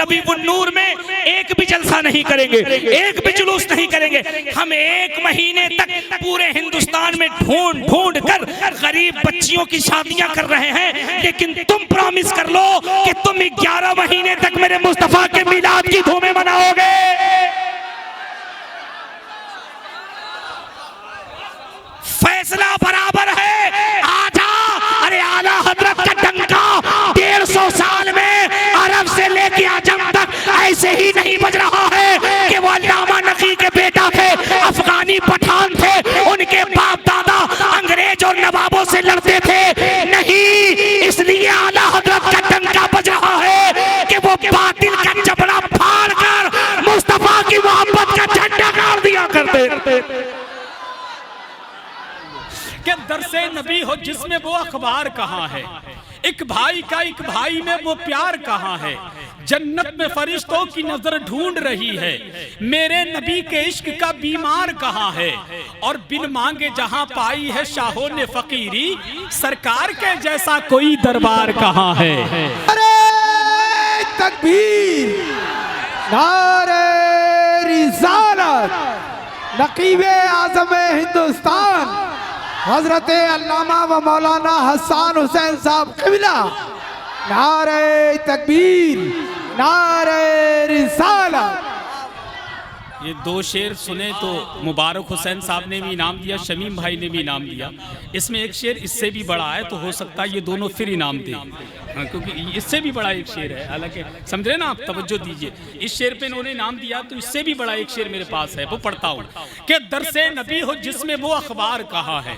रबीउन्नूर में एक भी जलसा नहीं करेंगे, एक भी जुलूस नहीं करेंगे। हम 1 महीने तक पूरे हिंदुस्तान में ढूंढ ढूंढ कर गरीब बच्चियों की शादियां कर रहे हैं, लेकिन तुम प्रॉमिस कर लो कि तुम 11 महीने तक मेरे मुस्तफा के मिलाद की धूमें मनाओगे। फैसला बराबर है, आजा। अरे आला हजरत का डंका 150 साल में अरब से लेके आजम तक ऐसे ही नहीं बज रहा है कि वो अल्लामा नकी के बेटा थे, अफगानी पठान थे, उनके बाप दादा अंग्रेज और नवाबों से लड़ते थे। नहीं, इसलिए आला हजरत का डंका बज रहा है कि वो बातिल का जबड़ा फाड़ कर मुस्तफा की मोहब्बत का झंडा गाड़ दिया करते। कि दरसे नबी हो जिसमें वो अखबार कहाँ है, एक भाई का एक भाई में वो प्यार कहाँ है, जन्नत में फरिश्तों की नजर ढूंढ रही है, मेरे नबी के इश्क का बीमार कहाँ है, और बिन मांगे जहां पाई है शाहों ने फकीरी, सरकार के जैसा कोई दरबार कहाँ है। अरे तकबीर, नारे रिसालत, नकीबे आज़म हिंदुस्तान हजरत अल्लामा व मौलाना हसन हुसैन साहब क़िबला, नारे तकबीर, नारे रिसालत। ये 2 शेर सुने तो मुबारक हुसैन साहब ने भी इनाम दिया, शमीम भाई ने भी इनाम दिया। इसमें एक शेर इससे भी बड़ा है, तो हो सकता है ये दोनों फिर इनाम दें, क्योंकि इससे भी बड़ा एक शेर है। हालांकि समझ रहे ना आप, तवज्जो दीजिए। इस शेर पे इन्होंने इनाम दिया, तो इससे भी बड़ा एक शेर मेरे पास है, वो पढ़ता हूँ कि दरसे नबी हो जिसमें वो अखबार कहाँ है,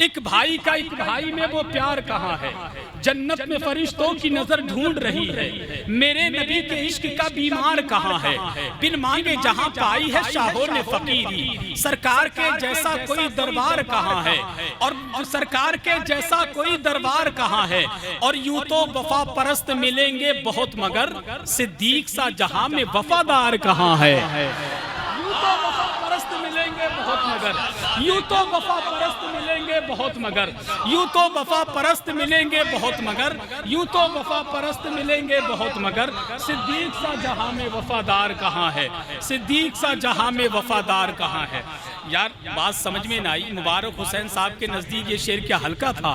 एक भाई का एक भाई में वो प्यार कहाँ है, जन्नत में फरिश्तों की नजर ढूंढ रही है, मेरे नबी के इश्क का बीमार कहाँ है, बिन मांगे जहां पाई है शाहों ने फकीरी, सरकार के जैसा कोई दरबार कहाँ है, और सरकार के जैसा कोई दरबार कहाँ है, और यूं तो वफा परस्त मिलेंगे बहुत मगर सिद्दीक सा जहां में वफादार कहाँ है। यूं तो वफा परस्त मिलेंगे बहुत मगर, यूं तो वफा परस्त मिलेंगे बहुत मगर, यूं तो वफा परस्त मिलेंगे बहुत मगर, यूं तो वफा परस्त मिलेंगे बहुत मगर, सिद्दीक सा जहां में वफादार कहाँ है, सिद्दीक सा जहां में वफादार कहाँ है। यार बात समझ में ना आई, मुबारक हुसैन साहब के नज़दीक ये शेर क्या हल्का था,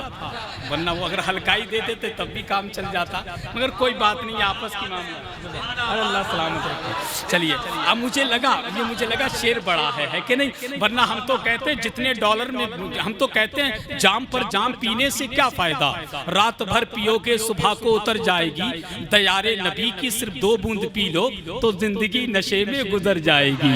वरना वो अगर हल्काई दे देते तब भी काम चल जाता, मगर कोई बात नहीं, आपस की मामला, अल्लाह सलामत रखे। चलिए, अब मुझे लगा शेर बड़ा है कि नहीं, वरना हम तो कहते हैं जितने डॉलर में, हम तो कहते हैं जाम पर जाम पीने से क्या फायदा, रात भर पियोगे सुबह को उतर जाएगी, दयारे नबी की सिर्फ 2 बूंद पी लो तो जिंदगी नशे में गुजर जाएगी,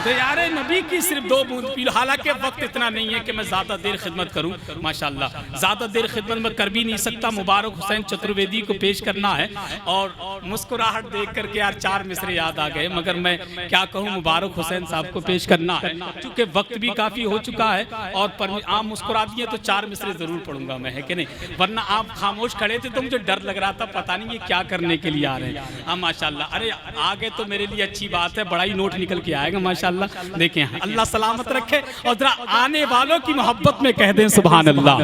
दयारे नबी की सिर्फ 2 बूंद पी लो। हालांकि वक्त इतना नहीं है कि मैं ज्यादा देर खिदमत करूं, माशाल्लाह ज्यादा देर खिदमत में कर भी नहीं सकता। मुबारक हुसैन चतुर्वेदी को पेश करना है, और मुस्कुराहट देख करके यार 4 मिसरे याद आ गए, मगर मैं क्या कहूँ, मुबारक हुसैन साहब को पेश करना है, क्योंकि वक्त भी काफी हो चुका है, और आप मुस्कुरा दिए तो 4 मिसरे जरूर पढ़ूंगा मैं, है कि नहीं, वरना आप खामोश खड़े थे तो मुझे डर लग रहा था, पता नहीं ये क्या करने के लिए आ रहे हैं। हाँ माशाल्लाह, अरे आगे तो मेरे लिए अच्छी बात है, बड़ा ही नोट निकल के आएगा माशाल्लाह। देखें, अल्लाह सलामत रखे, और जरा आने वालों की मोहब्बत में कह दें सुभान अल्लाह।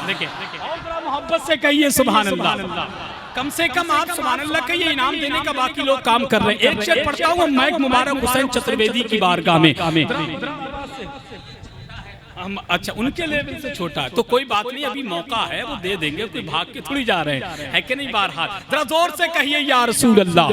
देखें, और जरा मोहब्बत से कहिए सुभान अल्लाह, कम से कम आप सुभान अल्लाह कहिए, इनाम देने का बाकी लोग काम कर रहे हैं। एक शेर पढ़ता हूँ मैं मुबारक हुसैन चतुर्वेदी की बारगाह में, हम अच्छा उनके लेवल से छोटा है तो कोई बात नहीं, अभी मौका है, वो दे देंगे, कोई भाग के थोड़ी जा रहे हैं, है कि नहीं। बारहा जरा जोर से कहिए या रसूल अल्लाह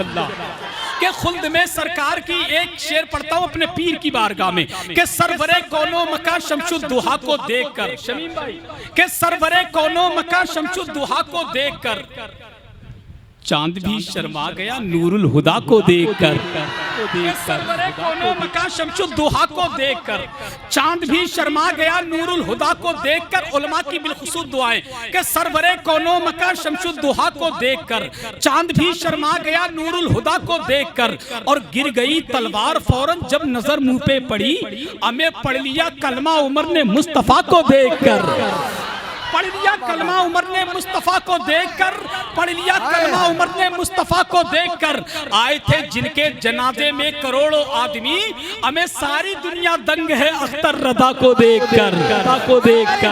के खुल्द में सरकार की। एक शेर पढ़ता हूं अपने पीर की बारगाह में के सरवरे कोनो मका शमशुद्दुहा को देखकर, शमीम भाई के सरवरे कोनो मका शमशुद्दुहा को देखकर, चांद भी शर्मा गया नूरुल हुदा को देखकर, कोनो मका शमशुद्दुहा को देखकर, चांद भी शर्मा गया नूरुल हुदा को देखकर। उलमा की बिलखुसूस दुआएं कि सरवरे कोनो मका शमशुद्दुहा को देखकर, चांद भी शर्मा गया नूरुल हुदा को देखकर, और गिर गई तलवार फौरन जब नजर मुंह पे पड़ी, हमें पढ़ लिया कलमा उमर ने मुस्तफा को देखकर। पढ़ लिया कलमा उमर ने मुस्तफ़ा को देखकर, पढ़ लिया कलमा उमर ने मुस्तफ़ा को देखकर। आए थे जिनके जनाजे में करोड़ों आदमी, हमें सारी दुनिया दंग है अख्तर रज़ा को देखकर,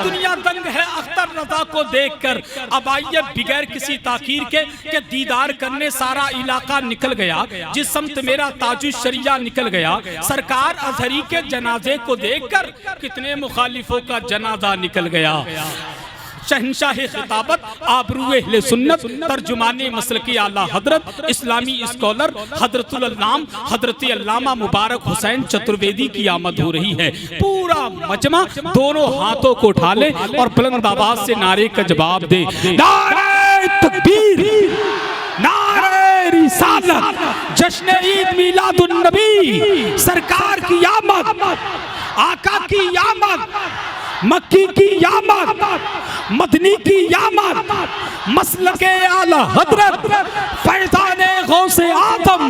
दुनिया दंग है अख्तर रज़ा को देखकर। अब आइए बिगैर किसी ताखीर के दीदार करने सारा इलाका निकल गया, जिस समत मेरा ताजुश शरिया निकल गया। सरकार अजहरी के जनाजे को देखकर कितने मुखालिफों का जनाजा निकल गया। शहंशाह खिताबत आबरूए अहले सुन्नत तर्जुमाने मसलकी आला हजरत इस्लामी स्कॉलर हजरतुल अल्लाम हजरत अल्लामा मुबारक हुसैन चतुर्वेदी की आमद हो रही है। पूरा मजमा दोनों हाथों को उठा ले और बुलंद आवाज से नारे का जवाब दे। नारे तकबीर, नारे रिसालत, जश्न ईद मिलादुन नबी, सरकार की आमद, आका की आमद, मक्की की आमद, मदनी की आमद, मसलके आला हजरत फैज़ाने गौसे आज़म,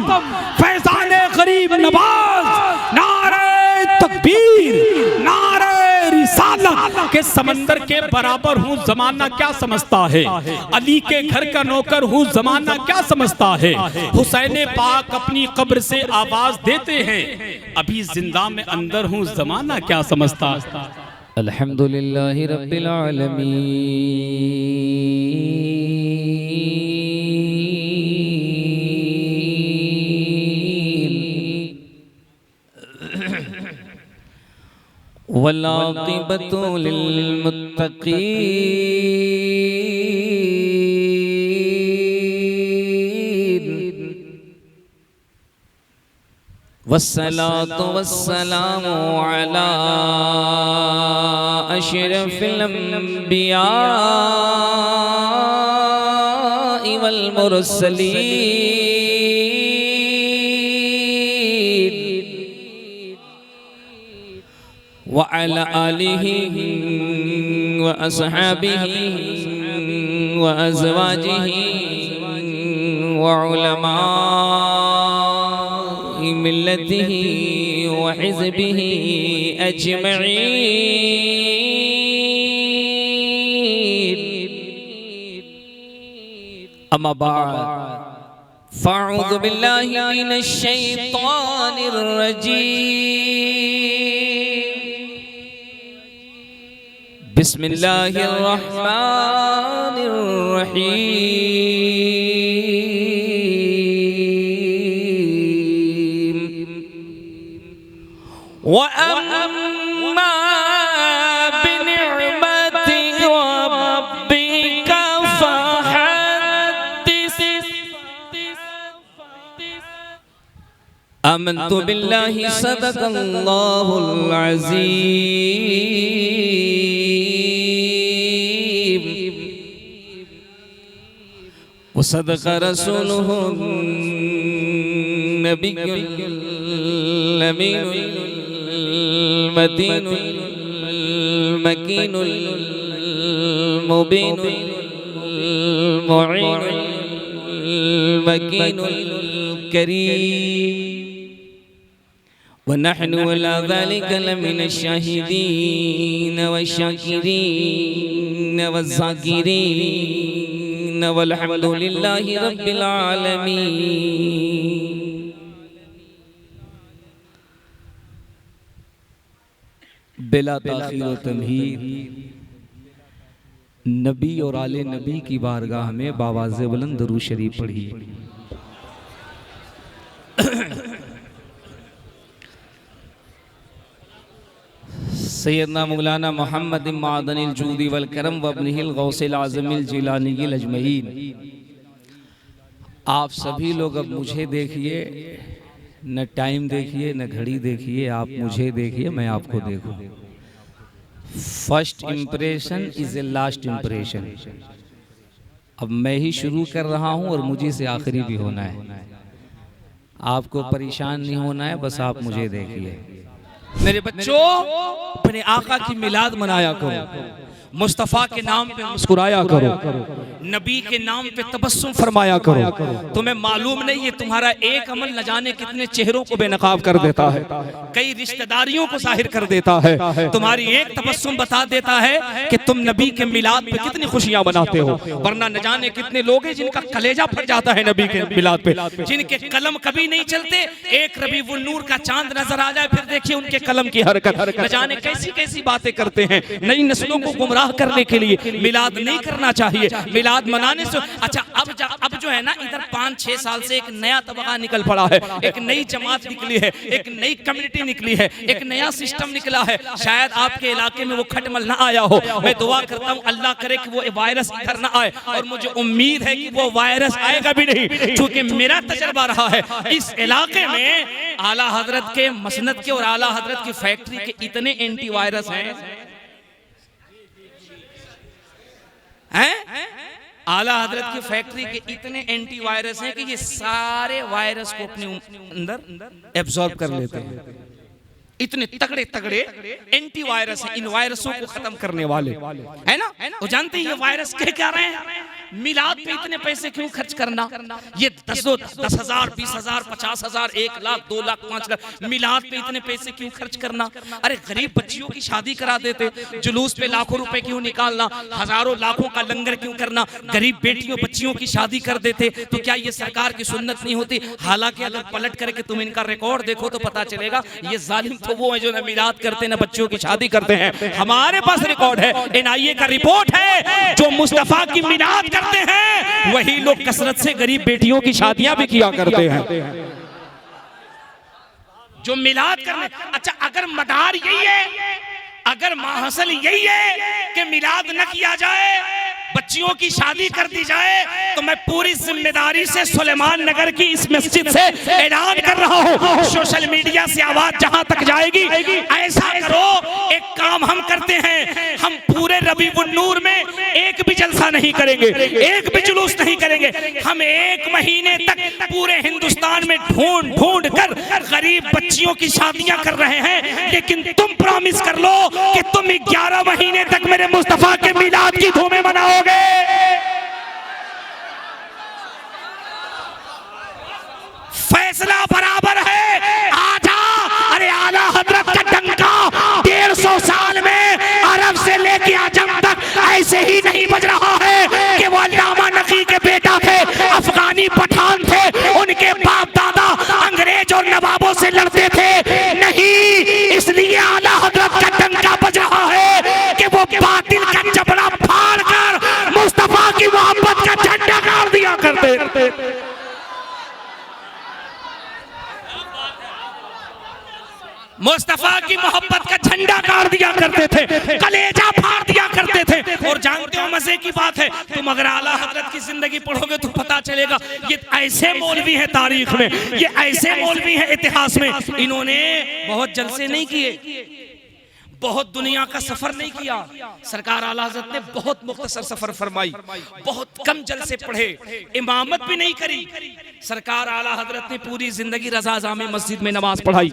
फैज़ाने गरीब नवाज, नारे तकबीर, नारे रिसालत के समंदर के बराबर हूँ, जमाना क्या समझता है। अली के घर का नौकर हूँ, जमाना क्या समझता है। हुसैन पाक अपनी कब्र से आवाज देते हैं, अभी जिंदा में अंदर हूँ, जमाना क्या समझता। अल्हम्दुलिल्लाहि रब्बिल आलमीन, वल आक़िबतु लिल मुत्तक़ीन, वस्सलातु वस्सलामु अला अशरफिल अंबिया वल मुरसलीन, व अला आलिहि व अस्हाबिहि व अज़वाजिहि व उलमा मिल्लतिही व हिज़्बिही अजमईन, अम्मा बाद फ़अऊज़ु बिल्लाहि मिनश शैतानिर रजीम, बिस्मिल्लाहिर रहमानिर रहीम। वअम्मा बिनिअमति रब्बिका फहद्दिस, आमन्तु बिल्लाहि सदक़ल्लाहुल अज़ीम, व सदक़ रसूलुहुन नबियुल अमीनुल मतीनुल मकीनुल मुबीनुल मुईनुल मकीनुल करीम, व नहनु अला ज़ालिका लमिनश शाहिदीन वश्शाकिरीन वज़्ज़ाकिरीन वल्हम्दुलिल्लाहि रब्बिल आलमीन। बिला ताखीर व तमहीद नबी और आले नबी की बारगाह में बावाज़े बुलंद दुरूद शरीफ पढ़िए। सैयदना मौलाना मोहम्मद मादनिल जूदी वल करम व इब्निल गौसिल आज़मिल जिलानील अजमईन। आप सभी लोग अब मुझे देखिए, न टाइम देखिए न घड़ी देखिए, आप मुझे देखिए मैं आपको देखूं। First impression is a last impression. अब मैं ही शुरू कर रहा हूं और मुझे से आखिरी भी होना है। आपको परेशान नहीं होना है, बस आप मुझे देखिए। मेरे बच्चों, अपने आका की मिलाद मनाया करो। मुस्तफ़ा के नाम पे मुस्कुराया करो, नबी के नाम पे तबस्सुम फरमाया करो। तुम्हें मालूम नहीं है तुम्हारा एक अमल न जाने कितने चेहरों को बेनकाब कर देता है, कई रिश्तेदारियों को जाहिर कर देता है। तुम्हारी एक तबस्सुम बता देता है कि तुम नबी के मिलाद पे कितनी खुशियां मनाते हो। वरना न जाने कितने लोग हैं जिनका कलेजा फट जाता है नबी के मिलाद पे, जिनके कलम कभी नहीं चलते। एक रबीउल नूर का चांद नजर आ जाए, फिर देखिए उनके कलम की हरकत, न जाने कैसी कैसी बातें करते हैं। नई नस्लों को गुमराह करने के लिए मिलाद नहीं करना चाहिए। मिलाद मनाने से अच्छा अब जो है ना, इधर 5-6 साल से एक नया तबका निकल पड़ा है, एक नई जमात निकली है, एक नई कम्युनिटी निकली है, एक नया सिस्टम निकला है। शायद आपके इलाके में वो खटमल ना आया हो। मैं दुआ करता हूँ अल्लाह करे कि वो वायरस इधर ना आए, और मुझे उम्मीद है कि वो वायरस आएगा भी नहीं, क्योंकि मेरा तजर्बा रहा है इस इलाके में आला हजरत के मसनद के और आला हजरत की फैक्ट्री के इतने एंटी वायरस हैं आला हजरत की फैक्ट्री के इतने एंटी वायरस हैं कि ये सारे वायरस को अपने अंदर एब्जॉर्ब कर लेते हैं। इतने तगड़े तगड़े एंटी वायरस हैं, इन वायरसों को खत्म करने वाले, है ना। तो जानते हैं ये वायरस कह क्या रहे हैं? मिलाद पे इतने पैसे क्यों खर्च करना? ये 10,000, 20,000, 50,000, 1 लाख, 2 लाख, 5 लाख, मिलाद पे इतने पैसे क्यों खर्च करना? अरे गरीब बच्चियों की शादी करा देते, जुलूस पे लाखों रुपए क्यों निकालना? हजारों लाखों का लंगर क्यों करना? गरीब बेटियों बच्चियों की शादी कर देते, तो क्या ये सरकार की सुन्नत नहीं होती? हालांकि अगर पलट करके तुम इनका रिकॉर्ड देखो तो पता चलेगा ये जालिम तो वो है जो ना मिलाद करते ना बच्चों की शादी करते हैं। हमारे पास रिकॉर्ड है, NIA का रिपोर्ट है, जो मुस्तफा की मिलाद करते हैं वही लोग कसरत से गरीब बेटियों की शादियां भी किया करते हैं। जो मिलाद करने, अच्छा अगर मदार यही है, अगर माहसल यही है कि मिलाद न किया जाए, बच्चियों की शादी कर दी जाए, तो मैं पूरी जिम्मेदारी से सुलेमान नगर की इस मस्जिद से ऐलान कर रहा हूँ, सोशल मीडिया से आवाज जहां तक जाएगी, ऐसा करो। एक काम हम करते हैं, हम पूरे रबीउल नूर में एक भी जलसा नहीं करेंगे, एक भी जुलूस नहीं करेंगे। हम 1 महीने तक पूरे हिंदुस्तान में ढूंढ ढूंढ कर गरीब बच्चियों की शादियां कर रहे हैं, लेकिन तुम प्रॉमिस कर लो कि तुम 11 महीने तक मेरे मुस्तफा के मिलाद की धूमें मनाओगे। फैसला बराबर है, आजा। अरे आला हजरत का डंका 150 साल में अरब से लेके आजम तक ऐसे ही नहीं बज रहा है कि वो अल्लामा नकी के बेटा थे, अफगानी पठान थे, उनके बाप दादा अंग्रेज और नवाबों से लड़ते थे। नहीं, इसलिए आला हजरत का डंका बज रहा है कि वो बातिल का जबड़ा फाड़ कर मुस्तफा की मोहब्बत का झंडा गाड़ दिया करते। मुस्तफा की मोहब्बत का झंडा गाड़ दिया करते थे, कलेजा फाड़ दिया करते थे। और जानते हो मजे की बात है, तुम अगर आला हजरत की जिंदगी पढ़ोगे तो पता चलेगा ये ऐसे मौलवी है तारीख में, ये ऐसे मौलवी है इतिहास में, इन्होंने बहुत जलसे नहीं किए, बहुत दुनिया का सफर नहीं किया। सरकार आला हज़रत ने बहुत मुख्तसर सफर फरमाई, बहुत कम जलसे पढ़े, इमामत भी नहीं करी। सरकार आला हज़रत ने पूरी जिंदगी रज़ा जामे मस्जिद में नमाज पढ़ाई,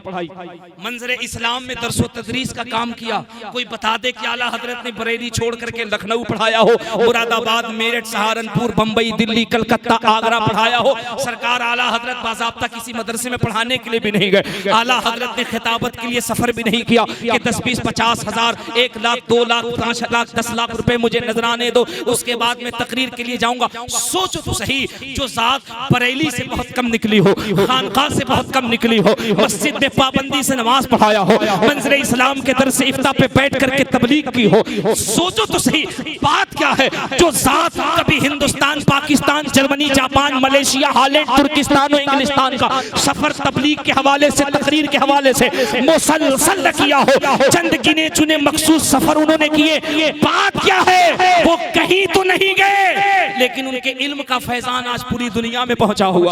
मंजर इस्लाम में दर्स व तदरीस का काम किया। कोई बता दे कि आला हज़रत ने बरेली छोड़ करके लखनऊ पढ़ाया हो, मुरादाबाद, मेरठ, सहारनपुर, बम्बई, दिल्ली, कलकत्ता, आगरा पढ़ाया हो। सरकार आला हज़रत बाज़ाब्ता किसी मदरसे में पढ़ाने के लिए भी नहीं गए। आला हज़रत ने खिताबत के लिए सफर भी नहीं किया कि 10-20, 50,000, 1 लाख, 2 लाख, 5 लाख, 10 लाख रुपए मुझे नजराने दो, उसके बाद मैं तकरीर के लिए जाऊंगा। सोचो तो सही, जो जात बरेली से बहुत कम निकली हो, खानकाह से बहुत कम निकली हो, मस्जिद में पाबंदी से नमाज पढ़ाया हो, मंजर इस्लाम के दर से इफ्ता पे बैठ करके तबलीग की हो, सोचो तो सही बात क्या है। जो जात कभी Hindustan, Pakistan, Germany, Japan, Malaysia, Holland, Turkestan और इंग्लिस्तान का सफर तबलीग के हवाले से, तकरीर के हवाले से मुसलसल किया हो, चंद गिने चुने मखसूस सफर उन्होंने किए। बात क्या है, वो कहीं तो नहीं गए, लेकिन उनके इल्म का फैजान आज पूरी दुनिया में पहुंचा हुआ।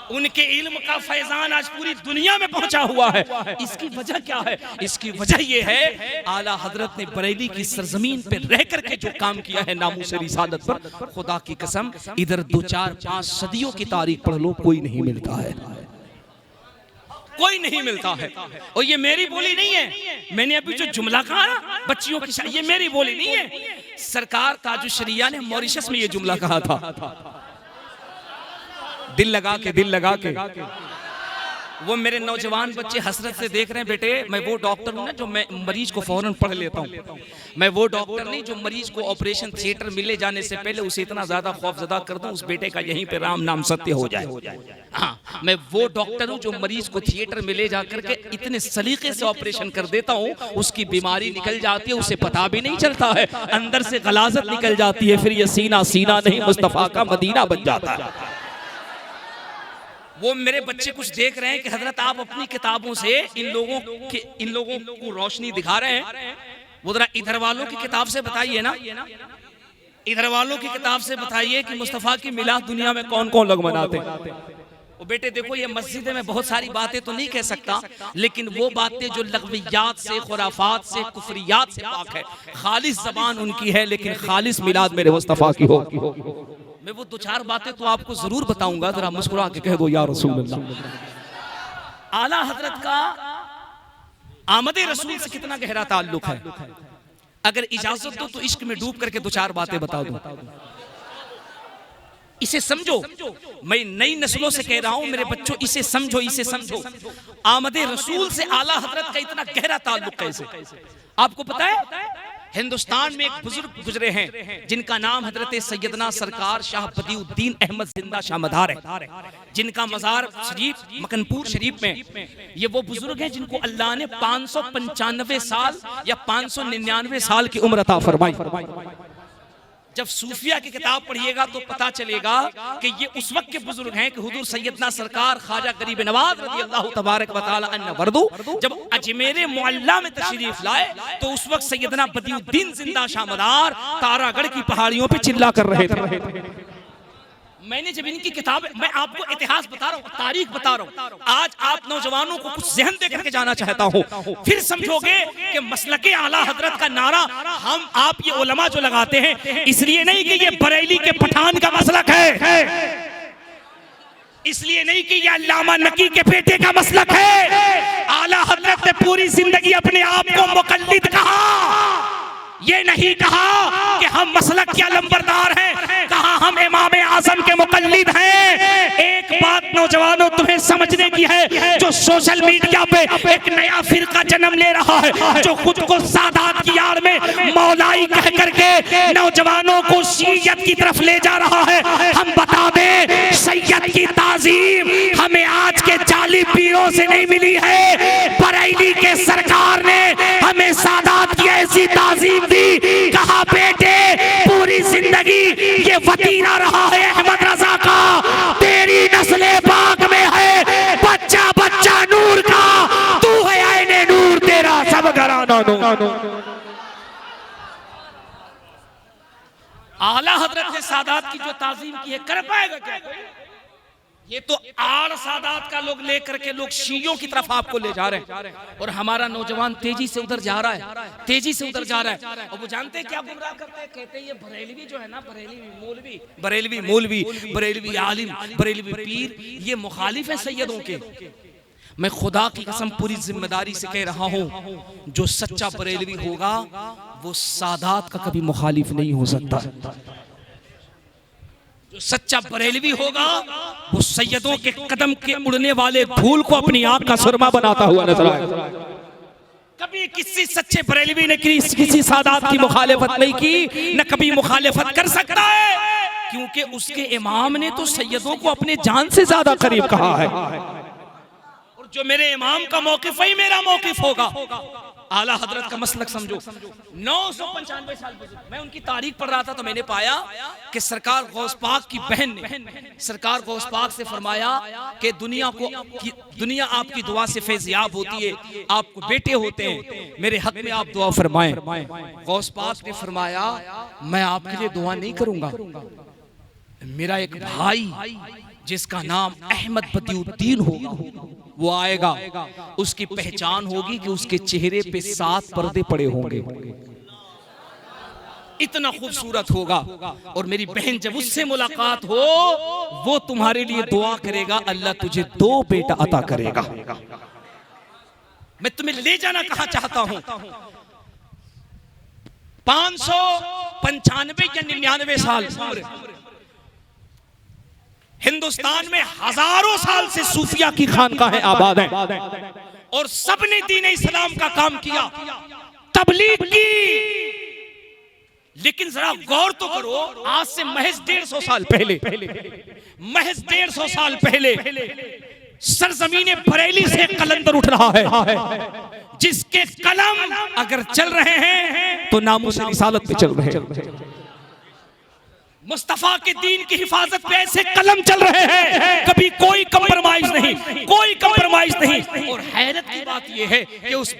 उनके इल्म का फैजान आज पूरी दुनिया में पहुंचा हुआ है। इसकी वजह क्या है? इसकी वजह यह है आला हजरत ने बरेली की सरजमीन पे रह करके जो काम किया है नामूस रिसालत पर, खुदा की कसम इधर 2, 4, 5 सदियों की तारीख पढ़ लो, कोई नहीं मिलता है। कोई नहीं मिलता है। और ये मेरी बोली नहीं है, मैंने अभी जो जुमला कहा ना बच्चियों की, ये मेरी बोली नहीं है, सरकार ताजुशरिया ने मॉरिशस में ये जुमला कहा था। दिल लगा के वो मेरे नौजवान बच्चे हसरत से देख रहे हैं, बेटे मैं वो डॉक्टर हूं ना जो मैं मरीज को फौरन पढ़ लेता हूं, मैं वो डॉक्टर नहीं जो मरीज को ऑपरेशन थिएटर मिले जाने से पहले उसे इतना ज्यादा खौफजदा कर दूं उस बेटे का यहीं पे राम नाम सत्य हो जाए। हाँ, मैं वो डॉक्टर हूं जो मरीज को थिएटर में ले जाकर के इतने सलीके से ऑपरेशन कर देता हूं, उसकी बीमारी निकल जाती है, उसे पता भी नहीं चलता है, अंदर से गलाजत निकल जाती है, फिर ये सीना सीना नहीं मुस्तफा का मदीना बन जाता है। वो मेरे बच्चे कुछ देख रहे हैं कि हजरत आप अपनी किताबों से इन लोगों को रोशनी दिखा रहे हैं, वो जरा इधर वालों की किताब से बताइए ना, इधर वालों की किताब से बताइए कि मुस्तफा की मिलाद दुनिया में कौन कौन लोग मनाते हैं। वो बेटे देखो ये मस्जिद में बहुत सारी बातें तो नहीं कह सकता, लेकिन वो बातें जो लग़वियात से, खुराफात से, कुफरियात से पाक है, खालिस ज़बान उनकी है, लेकिन खालिस मिलाद मेरे मुस्तफा की हो। मैं वो दो चार बातें तो आपको जरूर बताऊंगा, जरा मुस्कुरा के कह दो या रसूल अल्लाह। आला हजरत का आमदे रसूल से कितना गहरा ताल्लुक है, अगर इजाजत दो तो इश्क में डूब करके दो चार बातें बता दूं, इसे समझो। मैं नई नस्लों से कह रहा हूं मेरे बच्चों, इसे समझो, इसे समझो। आमदे रसूल से आला हजरत का इतना गहरा ताल्लुक कैसे? आपको पता है हिंदुस्तान में एक बुजुर्ग गुजरे हैं जिनका नाम हजरत सैयदना सरकार शाह बदिउद्दीन अहमद जिंदा शाह मदार है, जिनका मजार शरीफ मकनपुर शरीफ में, ये वो बुजुर्ग हैं जिनको अल्लाह ने 595 साल या 599 साल की उम्र अता फरमाई। जब सूफिया की किताब पढ़िएगा तो पता चलेगा कि ये उस वक्त के बुजुर्ग हैं कि हुजूर सैयदना सरकार ख्वाजा गरीब नवाज रज़ी अल्लाह तबारक व तआला अन्हु वर्दू जब अजमेर मुअल्ला में तशरीफ लाए तो उस वक्त सैयदना बदिउद्दीन जिंदा शाह मदार तारागढ़ की पहाड़ियों पे चिल्ला कर रहे थे। मैंने जब इनकी किताब, मैं आपको इतिहास बता रहा हूँ, तारीख बता रहा हूँ, आज आप नौजवानों को कुछ ज़हन दे करके जाना चाहता हूँ, फिर समझोगे कि मसलके आला हजरत का नारा हम आप ये उलमा जो लगाते हैं, इसलिए नहीं कि ये बरेली के पठान का मसलक है, इसलिए नहीं कि ये अल्लामा नकी के बेटे का मसलक है। आला हजरत ने पूरी जिंदगी अपने आप को मुकल्लिद कहा, ये नहीं कहा कि हम मसलक के अलंबरदार हैं, कहा हम इमाम आजम के मुकल्लिद हैं। एक बात नौजवानों तुम्हें समझने की है, जो सोशल मीडिया पे एक नया फिरका जन्म ले रहा है, जो खुद को सादात की आड़ में मौलाई कह करके नौजवानों को शीयत की तरफ ले जा रहा है, हम बता दें सैयद की ताजीम हमें आज के जाली पीरों से नहीं मिली है, बरेली के सरकार ने हमें सादात की ऐसी ताजीम दी, कहा बेटे पूरी जिंदगी ये वतीरा रहा है अहमद रजा का, तेरी नस्ले पाक में है बच्चा बच्चा नूर का, तू है आईने नूर तेरा सब घराना नूर। आला हजरत ने सादात की जो ताजीम की है कर पाएगा क्या? ये तो आड़ सादात का लोग लेकर के लोग शीयों की तरफ आपको ले जा रहे हैं, और हमारा नौजवान तेजी से उधर जा रहा है, तेजी से उधर जा रहा है। और वो जानते हैं क्या गुमराह करते हैं, कहते हैं ये बरेलवी जो है ना, बरेलवी मौलवी, बरेलवी आलिम, बरेलवी पीर, ये मुखालिफ है सैयदों के। मैं खुदा की कसम पूरी जिम्मेदारी से कह रहा हूं, जो सच्चा बरेलवी होगा वो सादात का कभी मुखालिफ नहीं हो सकता। जो सच्चा बरेलवी होगा वो सैयदों के कदम के उड़ने वाले धूल को अपनी आंख का सुरमा बनाता हुआ नजर आएगा। कभी किसी सच्चे बरेलवी ने किसी सादात की मुखालिफत नहीं की, न कभी मुखालिफत कर सकता है, क्योंकि उसके इमाम ने तो सैयदों को अपने जान से ज्यादा करीब कहा है। और जो मेरे इमाम का मौकिफ है मेरा मौकिफ होगा। आला हजरत का मसलक समझो, 995 साल बुजुर्ग। मैं उनकी तारीख पढ़ रहा था तो मैंने पाया कि सरकार गौस पाक की बहन ने सरकार गौस पाक से फरमाया कि दुनिया आपकी दुआ से फैज़याब होती है, आपको बेटे होते हैं, मेरे हक में आप दुआ फरमाएं। गौस पाक ने फरमाया मैं आपके लिए दुआ नहीं करूंगा, मेरा एक भाई जिसका नाम अहमद बदिउद्दीन होगा वो आएगा, उसकी पहचान होगी कि उसके चेहरे पे 7 पर्दे पड़े होंगे। इतना खूबसूरत होगा। और मेरी बहन जब उससे मुलाकात हो, वो तुम्हारे लिए दुआ करेगा, अल्लाह तुझे 2 बेटा अता करेगा। मैं तुम्हें ले जाना कहां चाहता हूं, 595 या 99 साल उम्र, हिंदुस्तान में हजारों साल से सूफिया की खानकाहें आबाद हैं और सबने दीन इस्लाम का काम किया, तबलीग की। लेकिन जरा गौर तो करो, आज से महज 150 साल पहले, महज 150 साल पहले सरजमीने बरेली से कलंदर उठ रहा है, जिसके कलम अगर चल रहे हैं तो नामूस रिसालत पे चल रहे हैं। मुस्तफा के दीन की हिफाजत पे ऐसे कलम चल रहे हैं, कभी कोई कंप्रोमाइज नहीं, कोई कंप्रोमाइज नहीं। और हैरत की बात यह है कि उस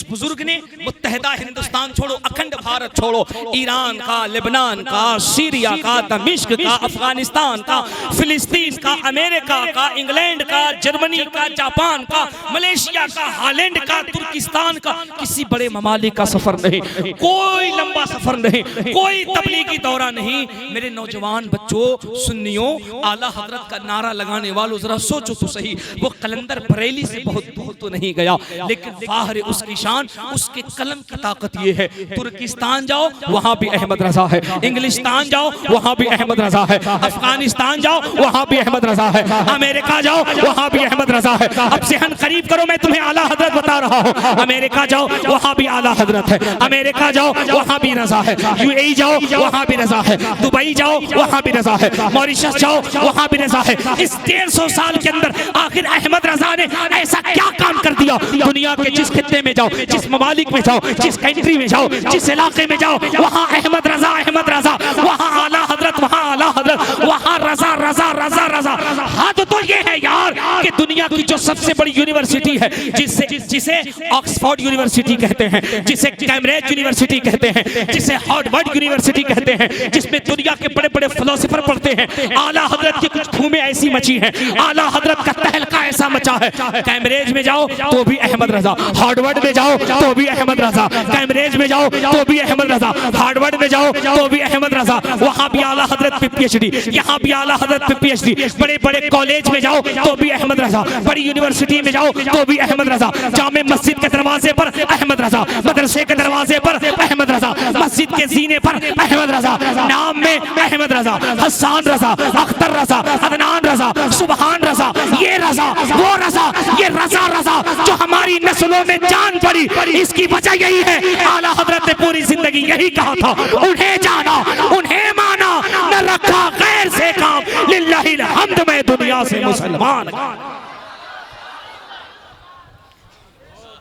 बुजुर्ग ने मुत्तहिदा हिंदुस्तान छोड़ो, अखंड भारत छोड़ो, ईरान का, लेबनान का, सीरिया का, दमिश्क का, अफगानिस्तान का, फिलिस्तीन का, अमेरिका का, इंग्लैंड का, जर्मनी का, जापान का, मलेशिया का, हालैंड का, तुर्किस्तान का, किसी बड़े ममालिक का सफर नहीं, कोई लंबा सफर नहीं, कोई तबलीगी दौरा नहीं। मेरे नौजवान बच्चों, सुन्नियों, आला हजरत का नारा लगाने वालों, जरा सोचो तो सही, वो कलंदर बरेली से बहुत दूर तो नहीं गया, लेकिन बाहर उसकी शान, उसके कलम की ताकत ये है। तुर्किस्तान जाओ, वहां भी अहमद रजा है, इंग्लिस्तान जाओ, वहां भी अहमद रजा है, अफगानिस्तान जाओ, वहां भी अहमद रजा है, अमेरिका जाओ, वहां भी अहमद रजा है। अब सेहन करीब करो, मैं तुम्हें आला हजरत बता रहा हूं। अमेरिका जाओ, वहां भी आला हजरत है, अमेरिका जाओ, वहां भी रजा है, यूएई जाओ, वहां भी रजा है, दुबई जाओ, वहां भी रजा है, मॉरिशस जाओ, वहां भी रजा है। इस 150 साल के अंदर आखिर अहमद रजा ने ऐसा क्या काम कर दिया? दुनिया के जिस खित्ते में जाओ, जिस ममालिक में जाओ, जिस कंट्री में जाओ, जिस इलाके में जाओ, वहां अहमद रजा, अहमद रजा, वहां आला हजरत, वहां आला हजरत, वहां रजा रजा रजा रजा। हद तो ये है यार कि दुनिया की जो सबसे बड़ी यूनिवर्सिटी है, जिसे ऑक्सफोर्ड यूनिवर्सिटी कहते हैं, जिसे कैम्ब्रिज यूनिवर्सिटी कहते हैं, जिसे हार्वर्ड यूनिवर्सिटी कहते हैं, जिसमें दुनिया के बड़े बड़े फिलोसोफर पढ़ते हैं, आला हजरत की कुछ धूमें ऐसी मची हैं, आला हजरत का तहलका ऐसा मचा है। कैम्ब्रिज में जाओ तो भी अहमद रजा, हार्वर्ड में जाओ तो भी अहमद रजा, कैम्ब्रिज में जाओ तो भी अहमद रजा, हार्वर्ड में जाओ तो भी अहमद रजा, वहां भी आला हजरत पे पीएचडी, यहाँ भी आला हजरत पे पीएचडी, बड़े बड़े कॉलेज में जाओ तो भी अहमद रजा, बड़ी यूनिवर्सिटी में जाओ तो भी अहमद रजा, जामे मस्जिद के दरवाजे पर अहमद रजा, मदरसे के दरवाजे पर अहमद रजा, मस्जिद के जीने पर अहमद रजा, नाम में अहमद रजा, हसन रजा, अख्तर रजा, अदनान रजा, सुबहान रजा, ये रजा, वो रजा, ये रजा रजा जो हमारी नस्लों में जान पड़ी। इसकी वजह यही है, आला हजरत ने पूरी जिंदगी यही कहा था, उन्हें जाना, उन्हें माना, न रखा गैर से काम, लिल्लाहिल हम्द, मैं दुनिया से मुसलमान।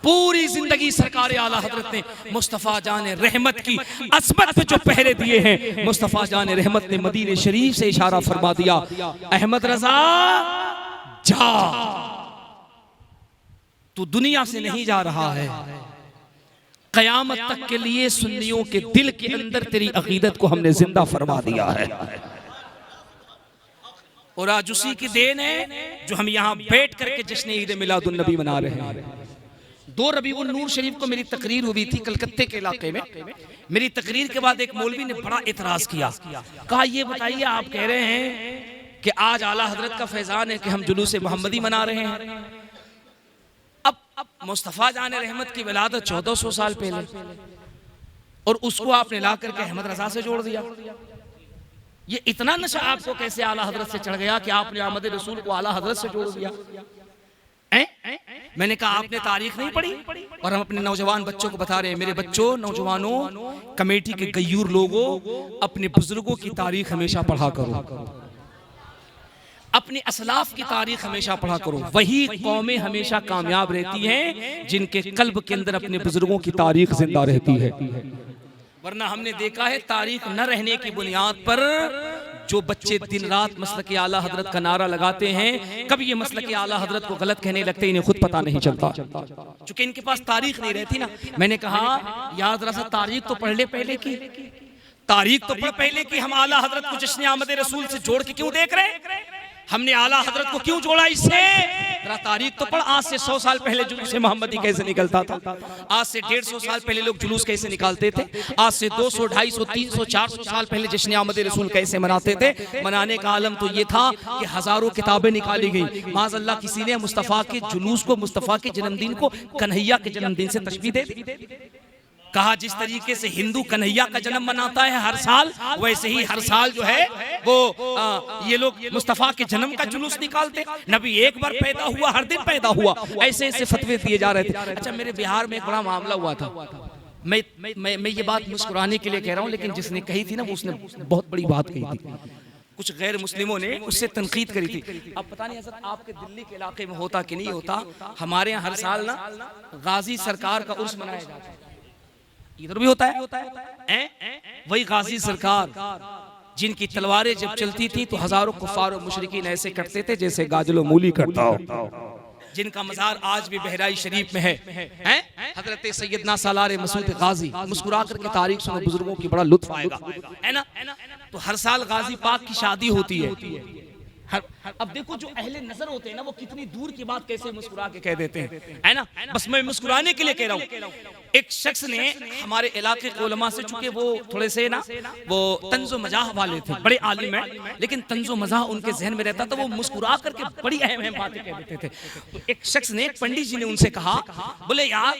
पूरी जिंदगी सरकार आला हजरत ने मुस्तफ़ा जान रहमत की असमत पे जो पहरे दिए हैं, मुस्तफ़ा जान रहमत ने मदीने शरीफ से इशारा फरमा दिया, अहमद रजा जा, तू दुनिया से नहीं जा रहा है, क़यामत तक के लिए सुन्नियों के दिल के अंदर तेरी अकीदत को हमने जिंदा फरमा दिया है। और आज उसी की देन है जो हम यहाँ बैठ करके जश्न ईद मिलादुन नबी मना रहे हैं। 2 रबीउल नूर शरीफ को मेरी तकरीर हुई थी कलकत्ते के इलाके में। मेरी तकरीर के बाद एक मौलवी ने बड़ा इतराज किया, कहा ये बताइए, आप कह रहे हैं कि आज आला हजरत का फैजान है कि हम जुलूस मोहम्मदी मना रहे हैं, अब मुस्तफ़ा जान रहमत की विलादत 1400 साल पहले, और उसको आपने ला करके अहमद रजा से जोड़ दिया। ये इतना नशा आपको कैसे आला हजरत से चढ़ गया कि आपने आमद रसूल को आला हजरत से जोड़ दिया? मैंने कहा आपने तारीख नहीं पढ़ी? और हम अपने नौजवान बच्चों को बता रहे हैं, मेरे बच्चों, नौजवानों, कमेटी के गयूर लोगों, अपने बुजुर्गों की तारीख हमेशा पढ़ा करो, अपने असलाफ की तारीख हमेशा पढ़ा करो। वही कौमें हमेशा कामयाब रहती हैं जिनके कल्ब के अंदर अपने बुजुर्गों की तारीख जिंदा रहती है। वरना हमने देखा है तारीख न रहने की बुनियाद पर जो बच्चे दिन रात मसलक आला हजरत का नारा लगाते हैं, कभी ये मसलक आला हजरत को गलत कहने लगते, इन्हें खुद पता नहीं चलता, क्योंकि इनके पास तारीख नहीं रहती ना। मैंने कहा यार जरा सा तारीख तो पढ़ ले पहले की, तारीख तो पढ़ पहले की, हम आला हजरत को जश्न आमद रसूल से जोड़ के क्यों देख रहे हैं? हमने आला हजरत को क्यों जोड़ा इससे? जरा तारीख तो पढ़, आज से 100 साल पहले जुलूस मोहम्मदी कैसे निकलता था, आज से 150 साल पहले लोग जुलूस कैसे निकालते थे, आज से 200, 250, 300, 400 साल पहले जश्न आमद रसूल कैसे मनाते थे। मनाने का आलम तो ये था कि हजारों किताबें निकाली गई, माज़अल्लाह किसी ने मुस्तफ़ा के जुलूस को, मुस्तफ़ा के जन्मदिन को कन्हैया के जन्मदिन से तशबीह दे दी। कहा जिस तरीके से हिंदू कन्हैया का जन्म मनाता है हर साल, वैसे ही हर साल जो है वो ये लोग मुस्तफ़ा के जन्म का जुलूस निकालते। नबी एक बार पैदा हुआ, हर दिन पैदा हुआ, ऐसे ऐसे फतवे दिए जा रहे थे। अच्छा, मेरे बिहार में एक बड़ा मामला हुआ था, मैं ये बात मुस्कुराने के लिए कह रहा हूँ, लेकिन जिसने कही थी ना वो उसने बहुत बड़ी बात कही थी। कुछ गैर मुस्लिमों ने उससे तनकीद करी थी। अब पता नहीं हज़रत आपके दिल्ली के इलाके में होता कि नहीं होता, हमारे यहाँ हर साल ना गाजी सरकार का उर्स मनाया जाता है, इधर भी होता है। वही गाजी सरकार जिनकी तलवारें जब चलती थी तो हजारों कुफार और मुशरिकीन ऐसे करते थे जैसे गाजलो मूली करता हो, जिनका मज़ार आज भी बहराई शरीफ में है। हजरत सैयदना सालार मसूद गाजी, मुस्कुरा करके तारीख सुनो, बुजुर्गों की बड़ा लुत्फ आएगा, है ना। तो हर साल गाजी पाक की शादी होती है। अब देखो जो अहले नजर होते हैं ना, वो कितनी दूर की बात कैसे मुस्कुरा के कह देते हैं, है ना। बस मैं मुस्कुराने के लिए कह रहा हूँ। एक शख्स ने हमारे इलाके के उलमा से, चूंकि वो थोड़े से ना वो तंजो मजाह वाले थे, बड़े आलिम हैं, लेकिन तंजो मजाह उनके जहन में रहता था, वो मुस्कुरा करके बड़ी अहम अहम बातें कह देते थे। तो एक शख्स ने, एक पंडित जी ने उनसे कहा, बोले यार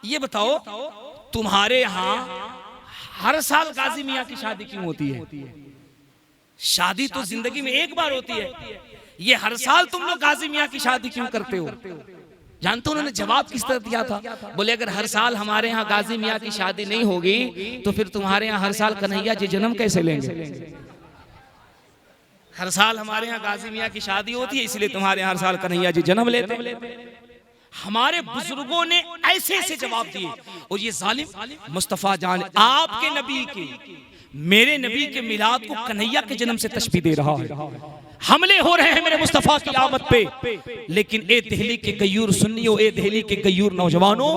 ये बताओ तुम्हारे यहाँ हर साल गाजी मियाँ की शादी क्यों होती है? शादी तो जिंदगी में एक बार होती है, ये हर साल तुम लोग गाजी मियाँ की शादी क्यों करते हो? जानते हो उन्होंने जवाब किस तरह दिया था? बोले अगर हर साल हमारे यहाँ गाजी मियाँ की शादी नहीं होगी तो फिर तुम्हारे यहाँ हर साल कन्हैया जी जन्म कैसे लेंगे? हर साल हमारे यहाँ गाजी मियाँ की शादी होती है, इसलिए तुम्हारे यहाँ हर साल कन्हैया जी जन्म लेते। हमारे बुजुर्गों ने ऐसे ऐसे जवाब दिए, और ये जालिम मुस्तफा जान आपके नबी के, मेरे नबी के मिलाद को कन्हैया के जन्म से तशबीह दे रहा है। हमले हो रहे हैं मेरे मुस्तफा की आमद पे, लेकिन ए दिल्ली के गयूर सुन्नियों, ए दिल्ली के गयूर नौजवानों,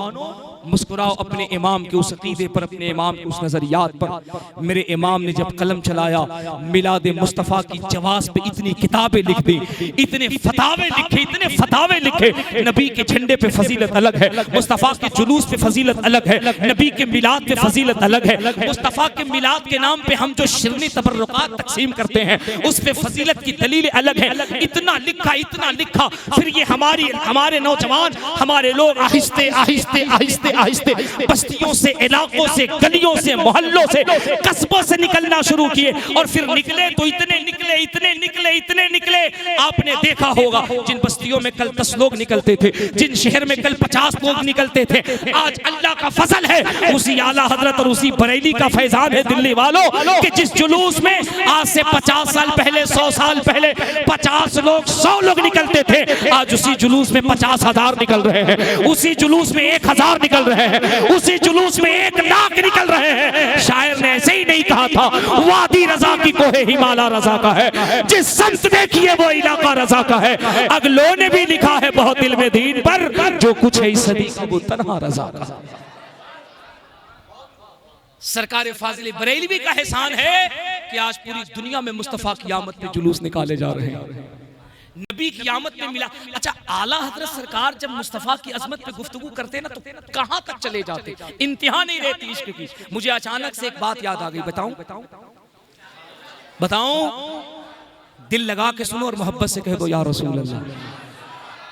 मुस्कुराओ अपने इमाम के उस अकीदे पर, अपने इमाम के उस नजरियात पर। मेरे इमाम ने जब कलम चलाया, मिलाद मुस्तफ़ा की जवाज़ पे इतनी किताबें लिख दी, इतने फतावे लिखे, इतने फतावे लिखे। नबी के झंडे पे फजीलत अलग है, मुस्तफ़ा के जुलूस पे फजीलत अलग है, नबी के मिलाद पे फजीलत अलग है। मुस्तफ़ा के मिलाद के नाम पे हम जो शिरनी तबर्रुकात तकसीम करते हैं उस पे फजीलत की दलील अलग है। इतना लिखा, इतना लिखा। फिर ये हमारे नौजवान, हमारे लोग आहिस्ते आहिस्ते आहिस्ते आहिस्ते बस्तियों से, इलाकों से, गलियों से, मोहल्लों से, कस्बों से निकलना शुरू किए, और फिर निकले तो इतने निकले, इतने निकले, इतने निकले। आपने देखा होगा जिन बस्तियों में कल 10 लोग निकलते थे, जिन शहर में कल 50 लोग निकलते थे, आज अल्लाह का फजल है, उसी आला हजरत और उसी बरेली का फैजान है दिल्ली वालों, कि जिस जुलूस में आज से 50 साल पहले, 100 साल पहले 50 लोग, 100 लोग निकलते थे, आज उसी जुलूस में 50,000 निकल रहे हैं, उसी जुलूस में 1,000 निकल रहे हैं, उसी जुलूस में 1 लाख निकल रहे हैं। शायर ने ऐसे ही नहीं कहा था, वादी रजा की कोहे हिमालय रजा का है, जिस संत ने किए वो इलाका रजा का है। अगलों ने भी लिखा है बहुत दिल में दीन पर, जो कुछ है इस सदी का वो तन्हा रजा का। सरकार फाजिल बरेलवी का एहसान है कि आज पूरी दुनिया में मुस्तफा की आमद पे जुलूस निकाले जा रहे हैं, नबी की आमद पे मिला। अच्छा, आला हजरत सरकार जब मुस्तफा की अजमत पे गुफ्तगू करते ना तो कहां तक चले जाते, इंतहा नहीं रहती इश्क की। मुझे अचानक से एक बात याद आ गई, बताऊं? दिल लगा के सुनो और मोहब्बत से कह दो या रसूल अल्लाह,